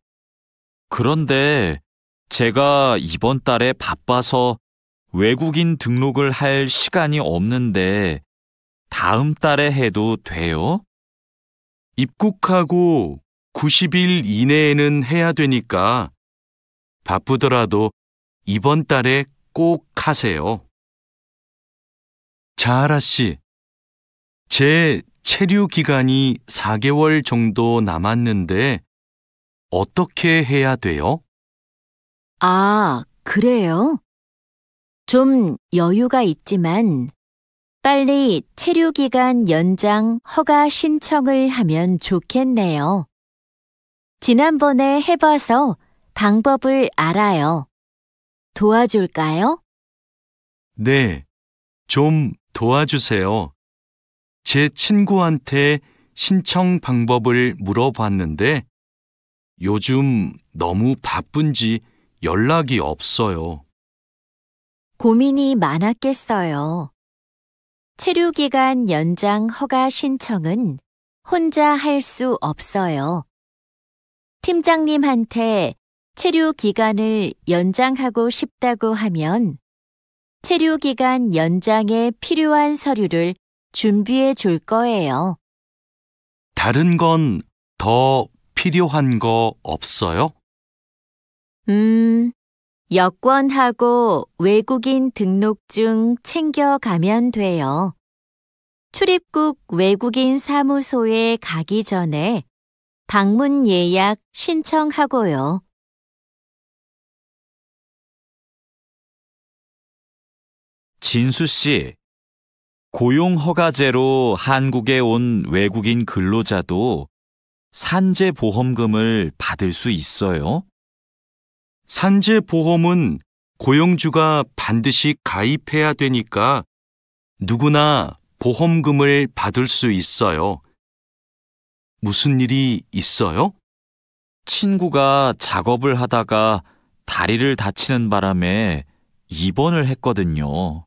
그런데 제가 이번 달에 바빠서 외국인 등록을 할 시간이 없는데 다음 달에 해도 돼요? 입국하고 90일 이내에는 해야 되니까 바쁘더라도 이번 달에 꼭 하세요. 자하라 씨, 제 체류 기간이 4개월 정도 남았는데 어떻게 해야 돼요? 아, 그래요? 좀 여유가 있지만 빨리 체류기간 연장 허가 신청을 하면 좋겠네요. 지난번에 해봐서 방법을 알아요. 도와줄까요? 네, 좀 도와주세요. 제 친구한테 신청 방법을 물어봤는데 요즘 너무 바쁜지 연락이 없어요. 고민이 많았겠어요. 체류기간 연장 허가 신청은 혼자 할 수 없어요. 팀장님한테 체류기간을 연장하고 싶다고 하면 체류기간 연장에 필요한 서류를 준비해 줄 거예요. 다른 건 더 필요한 거 없어요? 여권하고 외국인 등록증 챙겨가면 돼요. 출입국 외국인 사무소에 가기 전에 방문 예약 신청하고요. 진수 씨, 고용허가제로 한국에 온 외국인 근로자도 산재보험금을 받을 수 있어요? 산재보험은 고용주가 반드시 가입해야 되니까 누구나 보험금을 받을 수 있어요. 무슨 일이 있어요? 친구가 작업을 하다가 다리를 다치는 바람에 입원을 했거든요.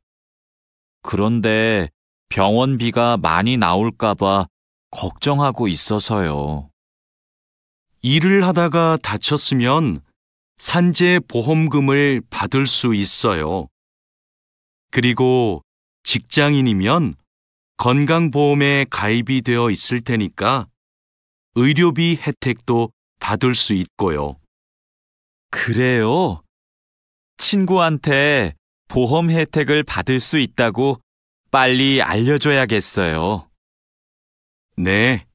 그런데 병원비가 많이 나올까봐 걱정하고 있어서요. 일을 하다가 다쳤으면 산재보험금을 받을 수 있어요. 그리고 직장인이면 건강보험에 가입이 되어 있을 테니까 의료비 혜택도 받을 수 있고요. 그래요? 친구한테 보험 혜택을 받을 수 있다고 빨리 알려줘야겠어요. 네,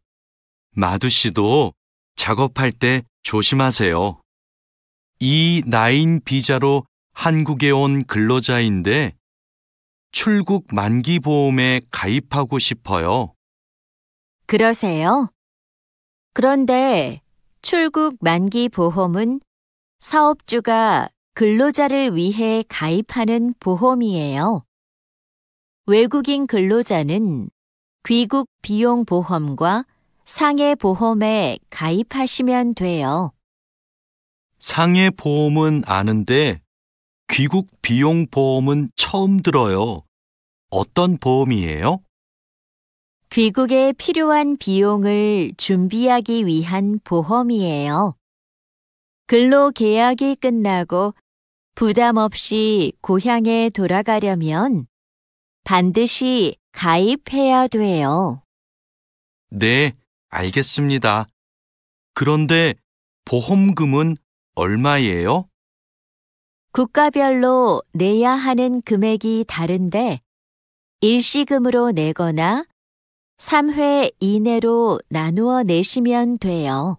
마두 씨도 작업할 때 조심하세요. E9 비자로 한국에 온 근로자인데 출국 만기 보험에 가입하고 싶어요. 그러세요? 그런데 출국 만기 보험은 사업주가 근로자를 위해 가입하는 보험이에요. 외국인 근로자는 귀국 비용 보험과 상해 보험에 가입하시면 돼요. 상해 보험은 아는데 귀국 비용 보험은 처음 들어요. 어떤 보험이에요? 귀국에 필요한 비용을 준비하기 위한 보험이에요. 근로 계약이 끝나고 부담 없이 고향에 돌아가려면 반드시 가입해야 돼요. 네, 알겠습니다. 그런데 보험금은 얼마예요? 국가별로 내야 하는 금액이 다른데 일시금으로 내거나 3회 이내로 나누어 내시면 돼요.